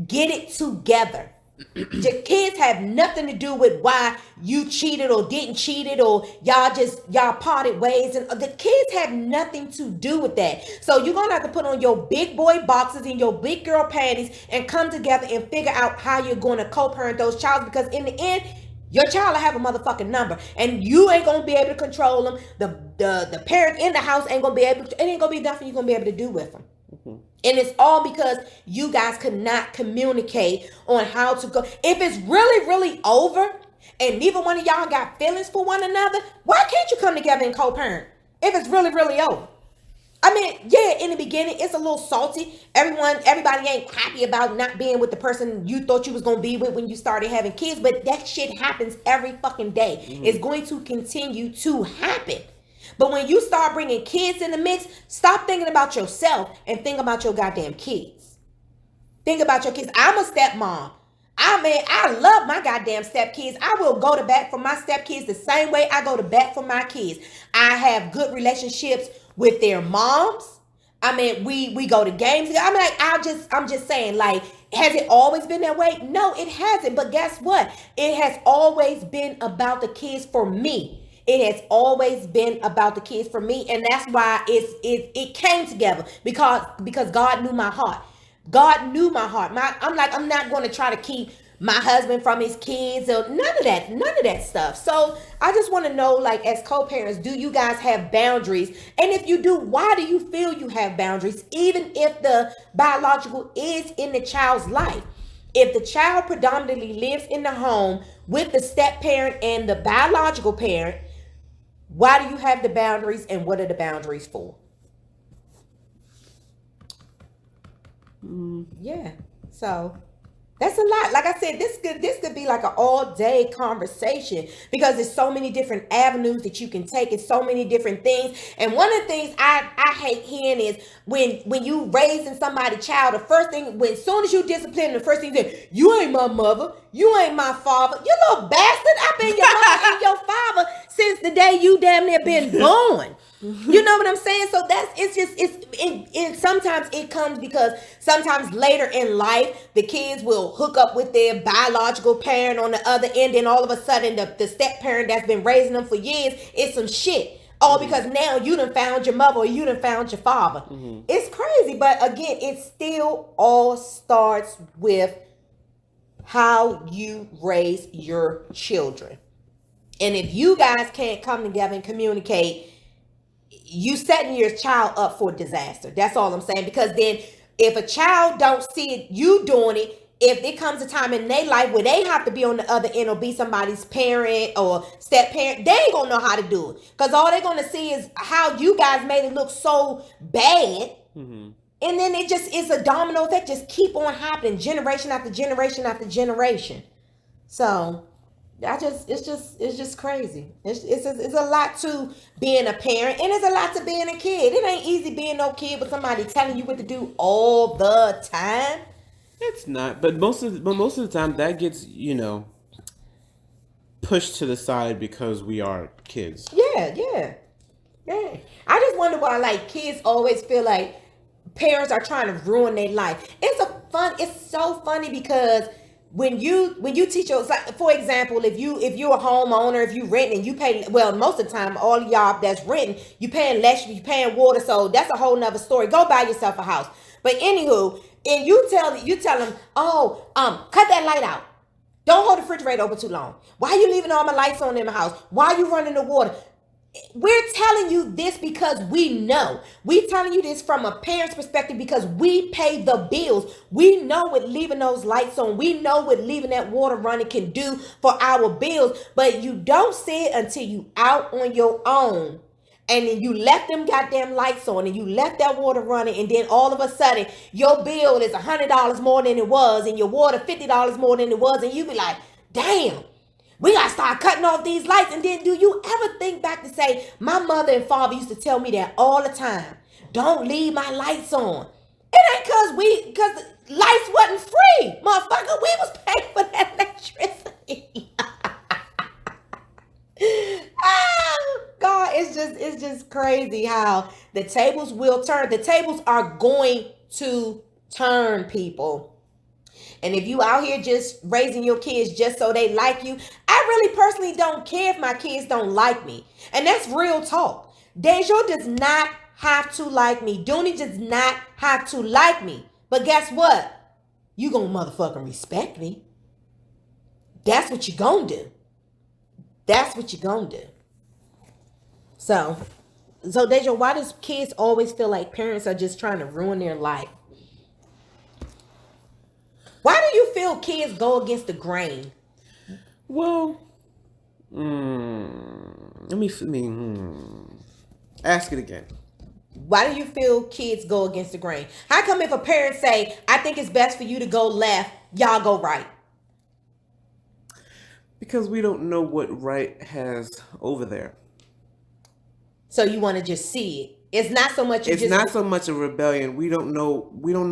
Get it together. The kids have nothing to do with why you cheated or didn't cheat it, or y'all parted ways, and the kids have nothing to do with that. So you're gonna have to put on your big boy boxes and your big girl panties and come together and figure out how you're going to co-parent those child, because in the end, your child will have a motherfucking number, and you ain't gonna be able to control them. The parent in the house ain't gonna be able to. It ain't gonna be nothing you're gonna be able to do with them. And it's all because you guys could not communicate on how to go. If it's really, really over and neither one of y'all got feelings for one another, why can't you come together and co-parent? If it's really, really over. In the beginning, it's a little salty. Everybody ain't happy about not being with the person you thought you was going to be with when you started having kids. But that shit happens every fucking day. It's going to continue to happen. But when you start bringing kids in the mix, stop thinking about yourself and think about your goddamn kids. Think about your kids. I'm a stepmom. I love my goddamn stepkids. I will go to bat for my stepkids the same way I go to bat for my kids. I have good relationships with their moms. We go to games. I'm just saying, has it always been that way? No, it hasn't. But guess what? It has always been about the kids for me. It has always been about the kids for me, and that's why it came together, because God knew my heart. God knew my heart. I'm not going to try to keep my husband from his kids or none of that stuff. So I just want to know, as co-parents, do you guys have boundaries? And if you do, why do you feel you have boundaries, even if the biological is in the child's life? If the child predominantly lives in the home with the step parent and the biological parent, why do you have the boundaries, and what are the boundaries for? Yeah. So that's a lot. Like I said, this could be like an all-day conversation, because there's so many different avenues that you can take, and so many different things. And one of the things I hate hearing is when you raising somebody's child, the first thing, as soon as you discipline them, the first thing you say, "You ain't my mother, you ain't my father, you little bastard. I've been your mother and your father since the day you damn near been born." You know what I'm saying? So sometimes it comes because sometimes later in life, the kids will hook up with their biological parent on the other end, and all of a sudden the step parent that's been raising them for years is some shit. Oh, because now you done found your mother or you done found your father. It's crazy. But again, it still all starts with how you raise your children. And if you guys can't come together and communicate, you setting your child up for disaster. That's all I'm saying. Because then if a child don't see it, you doing it, if it comes a time in their life where they have to be on the other end or be somebody's parent or step parent, they ain't gonna know how to do it. Because all they're gonna see is how you guys made it look so bad. And then it just is a domino effect, just keep on happening generation after generation after generation. So it's just crazy. It's a lot to being a parent, and it's a lot to being a kid. It ain't easy being no kid with somebody telling you what to do all the time. It's not, but most of the time that gets, pushed to the side because we are kids. Yeah. I just wonder why like kids always feel like parents are trying to ruin their life. It's so funny because when you teach your, for example, if you're a homeowner, if you rent and you pay, well, most of the time, all of y'all that's renting, you paying less, you paying water, so that's a whole nother story. Go buy yourself a house. But anywho, and you tell them, cut that light out. Don't hold the refrigerator open too long. Why are you leaving all my lights on in my house? Why are you running the water? We're telling you this because we know. We're telling you this from a parent's perspective because we pay the bills. We know what leaving those lights on, we know what leaving that water running can do for our bills. But you don't see it until you out on your own. And then you left them goddamn lights on and you left that water running. And then all of a sudden your bill is $100 more than it was. And your water $50 more than it was. And you be like, damn. We got to start cutting off these lights. And then do you ever think back to say, my mother and father used to tell me that all the time. Don't leave my lights on. It ain't because lights wasn't free. Motherfucker, we was paying for that electricity. God, it's just crazy how the tables will turn. The tables are going to turn, people. And if you out here just raising your kids just so they like you, I really personally don't care if my kids don't like me. And that's real talk. Deja does not have to like me. Dooney does not have to like me. But guess what? You gonna motherfucking respect me. That's what you gonna do. That's what you gonna do. So Deja, why does kids always feel like parents are just trying to ruin their life? Why do you feel kids go against the grain? Well, ask it again. Why do you feel kids go against the grain? How come if a parent say, I think it's best for you to go left, y'all go right? Because we don't know what right has over there. So you want to just see it. It's not so much. It's not so much a rebellion. We don't know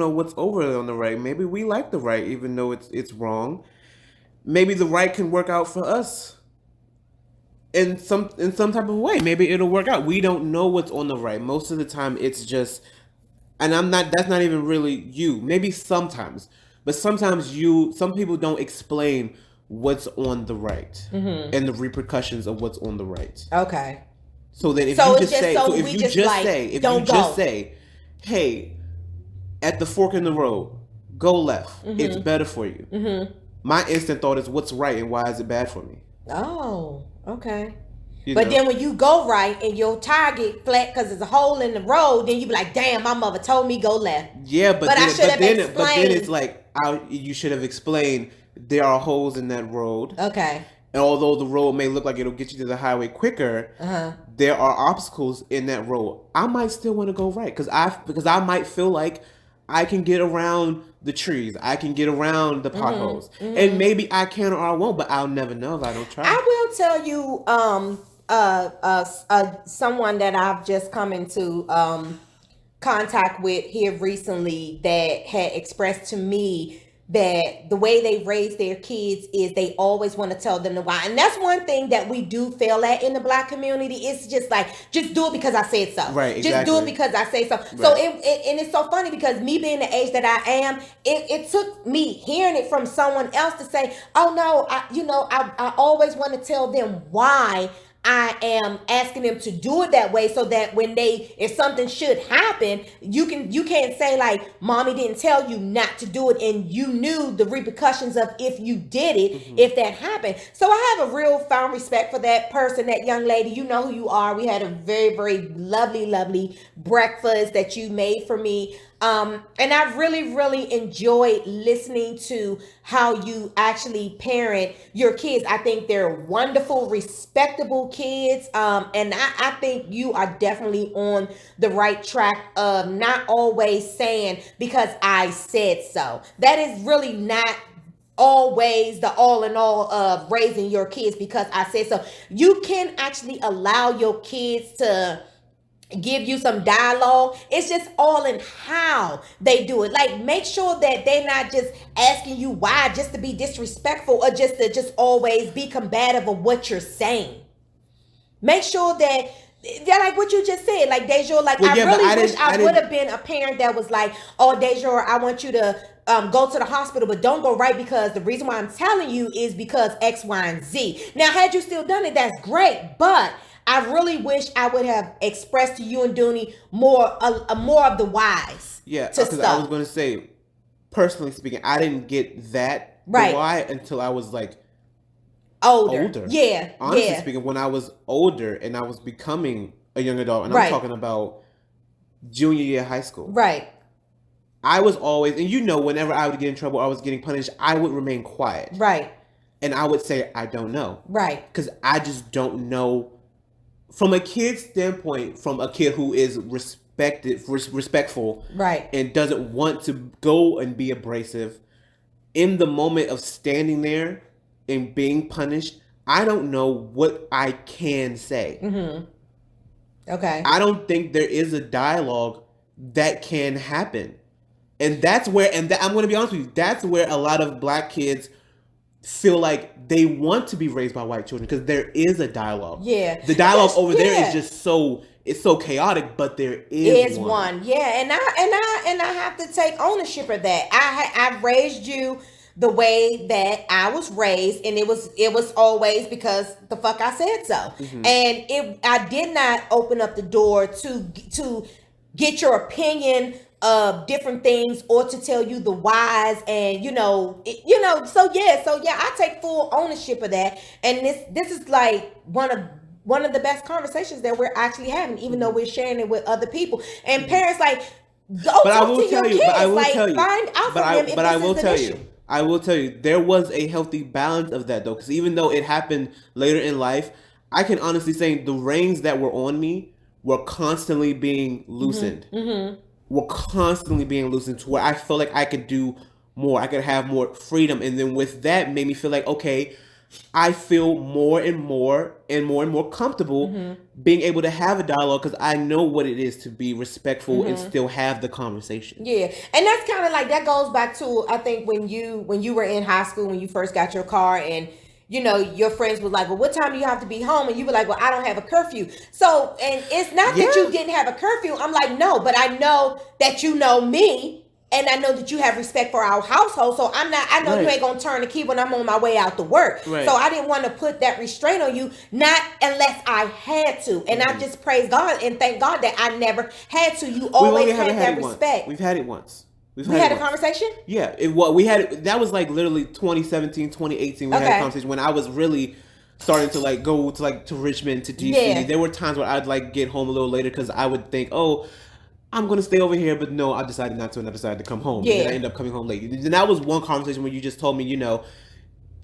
what's over there on the right. Maybe we like the right, even though it's wrong. Maybe the right can work out for us in some type of way. Maybe it'll work out. We don't know what's on the right. Most of the time, it's just, and that's not even really you. Maybe sometimes, but sometimes some people don't explain what's on the right and the repercussions of what's on the right. Okay. So then if you just say, hey, at the fork in the road, go left. It's better for you. My instant thought is, what's right and why is it bad for me? Oh, okay. But then when you go right and your tire get flat because there's a hole in the road, then you be like, damn, my mother told me go left. Yeah, but then it's like, you should have explained there are holes in that road. Okay. And although the road may look like it'll get you to the highway quicker, there are obstacles in that road. I might still want to go right because I might feel like I can get around the trees. I can get around the potholes. And maybe I can or I won't, but I'll never know if I don't try. I will tell you someone that I've just come into contact with here recently that had expressed to me that the way they raise their kids is they always want to tell them the why. And that's one thing that we do fail at in the Black community. It's just like, just do it because I said so. Right, exactly. Just do it because I say so. Right. So and it's so funny because me being the age that I am, it took me hearing it from someone else to say, oh no, I always want to tell them why I am asking them to do it that way so that when if something should happen, you can't say like, mommy didn't tell you not to do it and you knew the repercussions of if you did it, if that happened. So I have a real found respect for that person, that young lady. You know who you are. We had a very, very lovely breakfast that you made for me. And I really, really enjoyed listening to how you actually parent your kids. I think they're wonderful, respectable kids. And I think you are definitely on the right track of not always saying because I said so. That is really not always the all in all of raising your kids because I said so. You can actually allow your kids to give you some dialogue. It's just all in how they do it. Like, make sure that they're not just asking you why just to be disrespectful or just to just always be combative of what you're saying. Make sure that they're like what you just said, like Dejour, like, well, yeah, I really wish I would have been a parent that was like, oh, Dejour, I want you to go to the hospital, but don't go right because the reason why I'm telling you is because X, Y, and Z. Now, had you still done it, that's great, but I really wish I would have expressed to you and Dooney more of the whys. Yeah, because I was going to say, personally speaking, I didn't get that why until I was like older. Yeah. Honestly speaking, when I was older and I was becoming a young adult, and I'm talking about junior year of high school. Right. I was always, and whenever I would get in trouble, I was getting punished, I would remain quiet. Right. And I would say, I don't know. Right. Because I just don't know. From a kid's standpoint, from a kid who is respectful, right, and doesn't want to go and be abrasive, in the moment of standing there and being punished, I don't know what I can say. Mm-hmm. Okay. I don't think there is a dialogue that can happen. And that's where, I'm going to be honest with you, that's where a lot of black kids feel like they want to be raised by white children because there is a dialogue. Yeah. The dialogue over there is just it's so chaotic, but there is one. Yeah, and I have to take ownership of that. I raised you the way that I was raised, and it was always because the fuck I said so. Mm-hmm. And I did not open up the door to get your opinion of different things or to tell you the whys, and so I take full ownership of that. And this is like one of the best conversations that we're actually having, even though we're sharing it with other people. And parents, like, go talk to your kids, find out from them if this is an issue. I will tell you, there was a healthy balance of that though, because even though it happened later in life, I can honestly say the reins that were on me were constantly being loosened. Mm-hmm. Were constantly being loosened to where I felt like I could do more. I could have more freedom. And then with that made me feel like, okay, I feel more and more comfortable being able to have a dialogue because I know what it is to be respectful and still have the conversation. Yeah. And that's kind of like, that goes back to, I think when you were in high school, when you first got your car, and your friends were like, well, what time do you have to be home? And you were like, well, I don't have a curfew. So, and it's not that you didn't have a curfew. I'm like, no, but I know that you know me, and I know that you have respect for our household. So I know you ain't going to turn the key when I'm on my way out to work. Right. So I didn't want to put that restraint on you, not unless I had to. And I just praise God and thank God that I never had to. You always had that respect. We've had it once. We had a conversation? Yeah. That was like literally 2017, 2018. We had a conversation when I was really starting to like go to Richmond, to DC. Yeah. There were times where I'd like get home a little later because I would think, oh, I'm going to stay over here. But no, I decided not to, and I decided to come home. Yeah. And then I ended up coming home late. And that was one conversation where you just told me,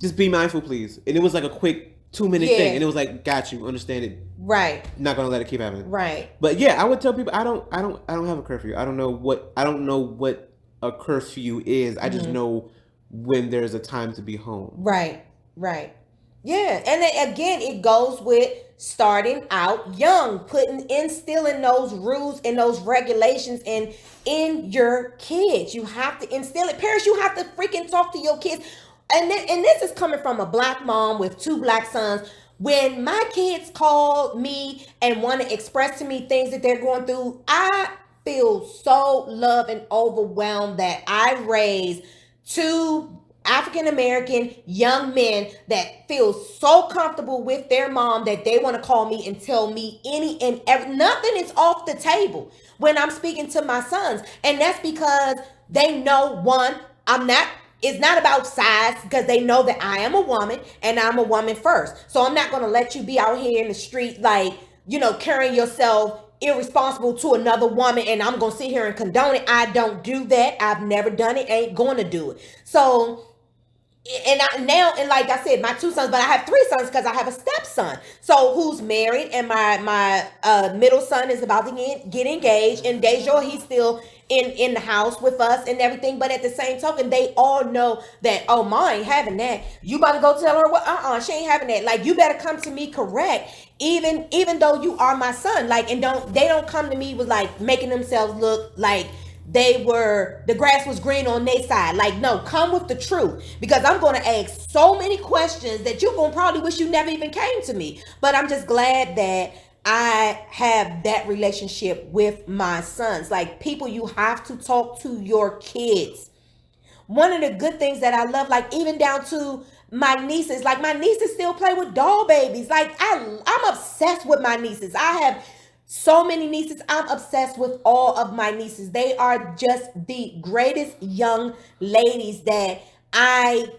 just be mindful, please. And it was like a quick 2-minute thing. And it was like, got you, understand it. Right. Not going to let it keep happening. Right. But yeah, I would tell people, I don't have a curfew. I don't know what a curfew is. I just know when there's a time to be home. Right. Yeah. And then again, it goes with starting out young, instilling those rules and those regulations in your kids. You have to instill it. Parents, you have to freaking talk to your kids. And this is coming from a black mom with 2 black sons. When my kids call me and want to express to me things that they're going through, I feel so loved and overwhelmed that I raised 2 African-American young men that feel so comfortable with their mom that they want to call me and tell me any and every, nothing is off the table when I'm speaking to my sons. And that's because they know, one, it's not about size, because they know that I am a woman and I'm a woman first. So I'm not going to let you be out here in the street like, carrying yourself irresponsible to another woman and I'm going to sit here and condone it. I don't do that. I've never done it. Ain't going to do it. So, and like I said, my 2 sons, but I have 3 sons because I have a stepson. So who's married, and my middle son is about to get engaged, and Deja, he's still in the house with us and everything. But at the same token, they all know that, oh, Ma ain't having that. You about to go tell her what? She ain't having that. Like, you better come to me correct, even though you are my son. Like, and they don't come to me with like making themselves look like the grass was green on their side. Like, no, come with the truth, because I'm going to ask so many questions that you're going to probably wish you never even came to me. But I'm just glad that I have that relationship with my sons. Like, people, you have to talk to your kids. One of the good things that I love, like even down to my nieces, like my nieces still play with doll babies. Like I'm obsessed with my nieces. I have so many nieces. I'm obsessed with all of my nieces. They are just the greatest young ladies that I'm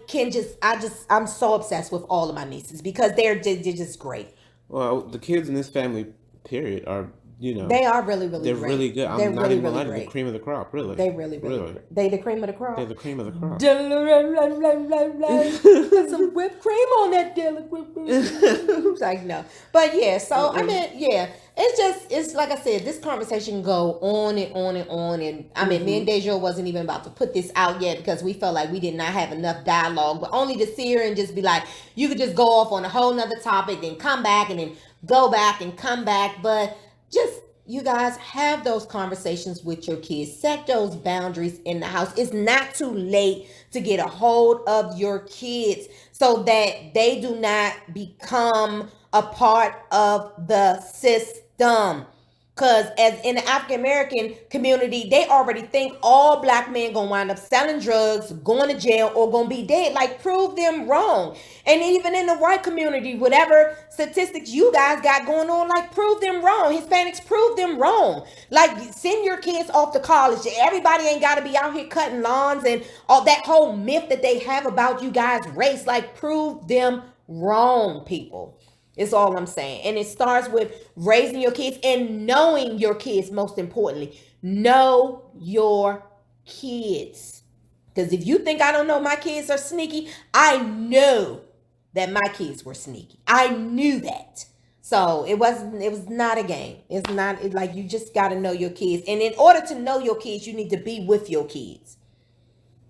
so obsessed with all of my nieces because they're just great. Well, the kids in this family, period, are, they are really, really they're great. really good. I'm they're not really, even really lying. great. The cream of the crop, really. They really great. They the cream of the crop. They're the cream of the crop. Put some whipped cream on that deli. Like, no. But yeah, so I mean, yeah. It's like I said, this conversation can go on and on and on. And I mean, me and Deja wasn't even about to put this out yet because we felt like we did not have enough dialogue, but only to see her and just be like, you could just go off on a whole nother topic, then come back and then go back and come back. But just, you guys, have those conversations with your kids. Set those boundaries in the house. It's not too late to get a hold of your kids so that they do not become a part of the system. Because as in the African American community, they already think all black men gonna wind up selling drugs, going to jail, or gonna be dead. Like, prove them wrong. And even in the white community, whatever statistics you guys got going on, like, prove them wrong. Hispanics, prove them wrong. Like, send your kids off to college. Everybody ain't gotta be out here cutting lawns and all that whole myth that they have about you guys' race. Like, prove them wrong, people. It's all I'm saying. And it starts with raising your kids and knowing your kids, most importantly. Know your kids. Because if you think I don't know my kids are sneaky, I know that my kids were sneaky. I knew that. So it was not a game. It's like, you just got to know your kids. And in order to know your kids, you need to be with your kids.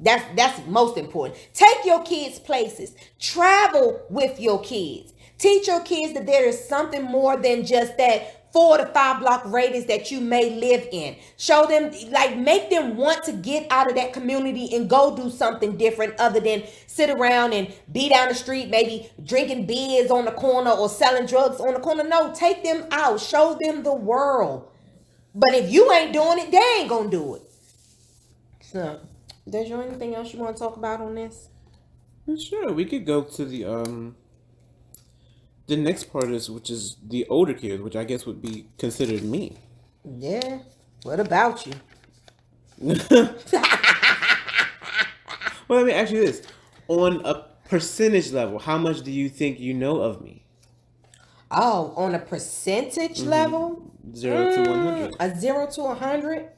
That's most important. Take your kids places. Travel with your kids. Teach your kids that there is something more than just that 4 to 5 block radius that you may live in. Show them, like, make them want to get out of that community and go do something different other than sit around and be down the street, maybe drinking beers on the corner or selling drugs on the corner. No, take them out. Show them the world. But if you ain't doing it, they ain't gonna do it. So, is there anything else you want to talk about on this? Sure, we could go to the next part which is the older kids, which I guess would be considered me. Yeah. What about you? Well, let me ask you this. On a percentage level, how much do you think you know of me? Oh, on a percentage level? 0 to 100. A 0 to 100?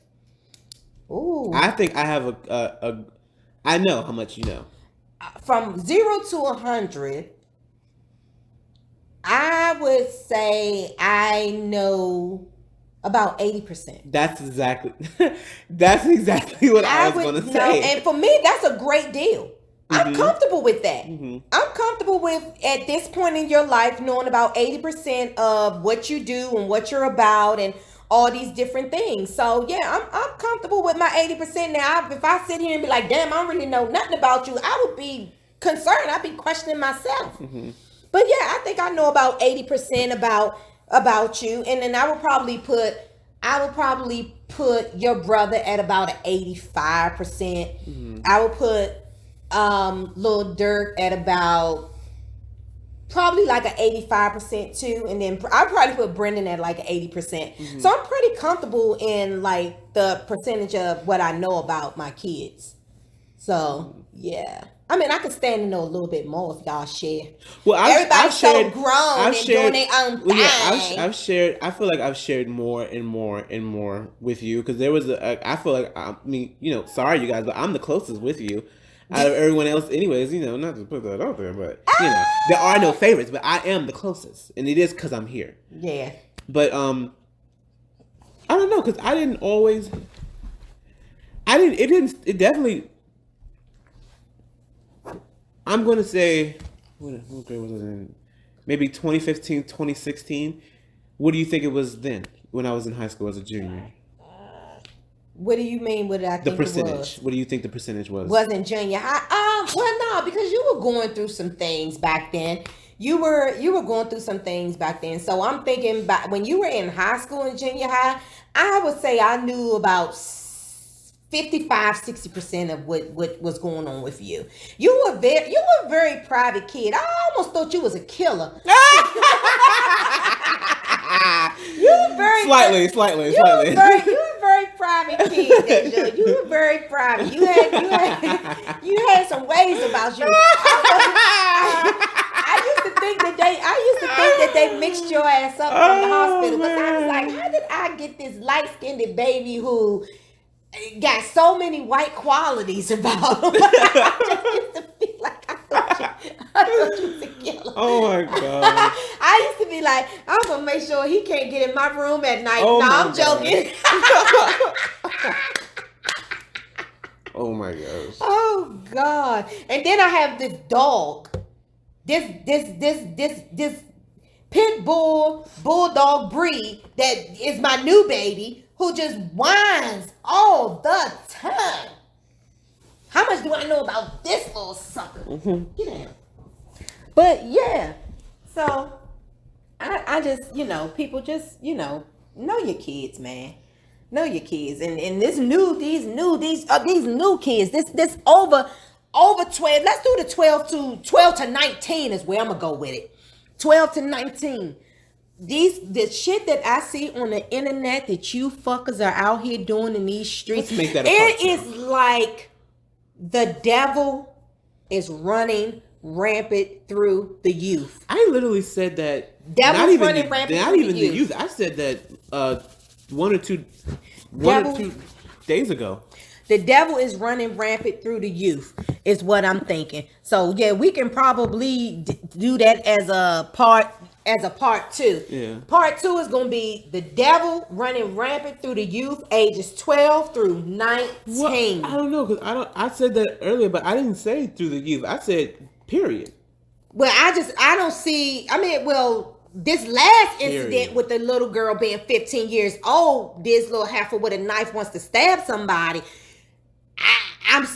Ooh. I think I have I know how much you know. From 0 to 100, I would say I know about 80%. That's exactly what I was going to say. And for me, that's a great deal. I'm comfortable with that. I'm comfortable with, at this point in your life, knowing about 80% of what you do and what you're about and all these different things. So yeah, I'm comfortable with my 80%. Now, if I sit here and be like, damn, I don't really know nothing about you, I would be concerned. I'd be questioning myself. But yeah, I think I know about 80% about you. And then I would probably put your brother at about an 85%. I would put Lil Durk at about probably like an 85% too, and then I probably put Brendan at like an 80%. So I'm pretty comfortable in like the percentage of what I know about my kids. So yeah, I mean I could stand to know a little bit more if y'all share. Well, everybody's so grown and doing their own thing. Yeah, I've shared. I feel like I've shared more and more and more with you because there was I feel like sorry you guys, but I'm the closest with you. Out of everyone else, anyways, not to put that out there, but there are no favorites, but I am the closest, and it is because I'm here. Yeah. But I don't know, because I didn't always. It definitely. I'm gonna say, what grade was it in? Maybe 2015, 2016. What do you think it was then, when I was in high school as a junior? What do you mean? What did I think the percentage? It was? What do you think the percentage was? Wasn't junior high? Well, no, because you were going through some things back then. You were going through some things back then. So I'm thinking back when you were in high school and junior high. I would say I knew about 55-60% of what was going on with you. You were a very private kid. I almost thought you was a killer. You were very slightly. You were a very private kid, Deja. You were very private. You had some ways about you. I used to think that they mixed your ass up from the hospital, because I was like, how did I get this light-skinned baby who got so many white qualities about him? I used to be like, I thought you was a killer. Oh my God. I used to be like, I'm gonna make sure he can't get in my room at night. Oh, no, I'm joking. Oh my gosh. Oh God. And then I have this dog. This pit bull bulldog breed that is my new baby, who just whines all the time. How much do I know about this little sucker? Get out. But yeah, so I just, people just, know your kids, man. Know your kids. And these new kids, this over 12. Let's do the 12 to 19 is where I'm gonna go with it. 12 to 19. The shit that I see on the internet that you fuckers are out here doing in these streets, let's make that it is like the devil is running rampant through the youth. I literally said that. Devil's running rampant through the youth. I said that one or two days ago. The devil is running rampant through the youth, is what I'm thinking. So yeah, we can probably do that as a part 2. Yeah. Part 2 is going to be the devil running rampant through the youth, ages 12 through 19. Well, I don't know, because I said that earlier, but I didn't say through the youth. I said period. Well, I don't see. I mean, well, this last incident with the little girl being 15 years old, this little heifer with a knife wants to stab somebody. I'm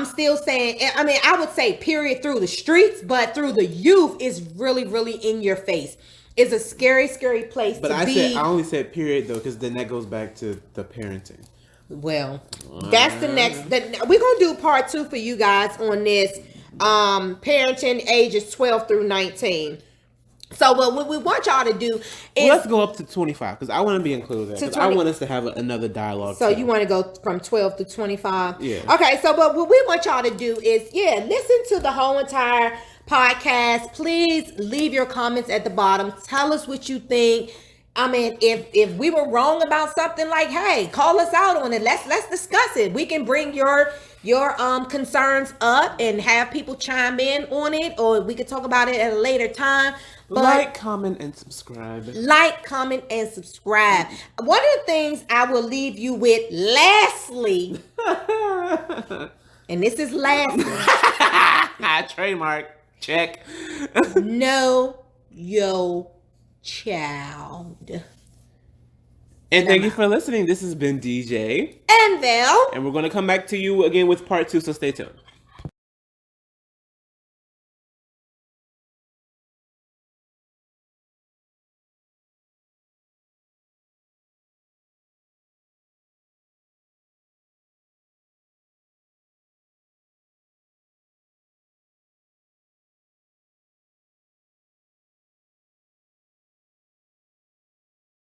still saying, I mean, I would say period through the streets, but through the youth is really, really in your face. It's a scary, scary place to be. I only said period though, because then that goes back to the parenting. Well, that's the next. We're gonna do part 2 for you guys on this parenting ages 12 through 19. So what we want y'all to do is... let's go up to 25, because I want to be included there. Because I want us to have another dialogue. So you want to go from 12 to 25? Yeah. Okay, so but what we want y'all to do is, listen to the whole entire podcast. Please leave your comments at the bottom. Tell us what you think. I mean, if we were wrong about something, like, hey, call us out on it. Let's discuss it. We can bring your concerns up and have people chime in on it, or we could talk about it at a later time. But like, comment, and subscribe. Like, comment, and subscribe. One of the things I will leave you with, lastly, and this is lastly. Trademark. Check. Know your child. And thank you for listening. This has been DJ. And Vell. And we're going to come back to you again with part 2, so stay tuned.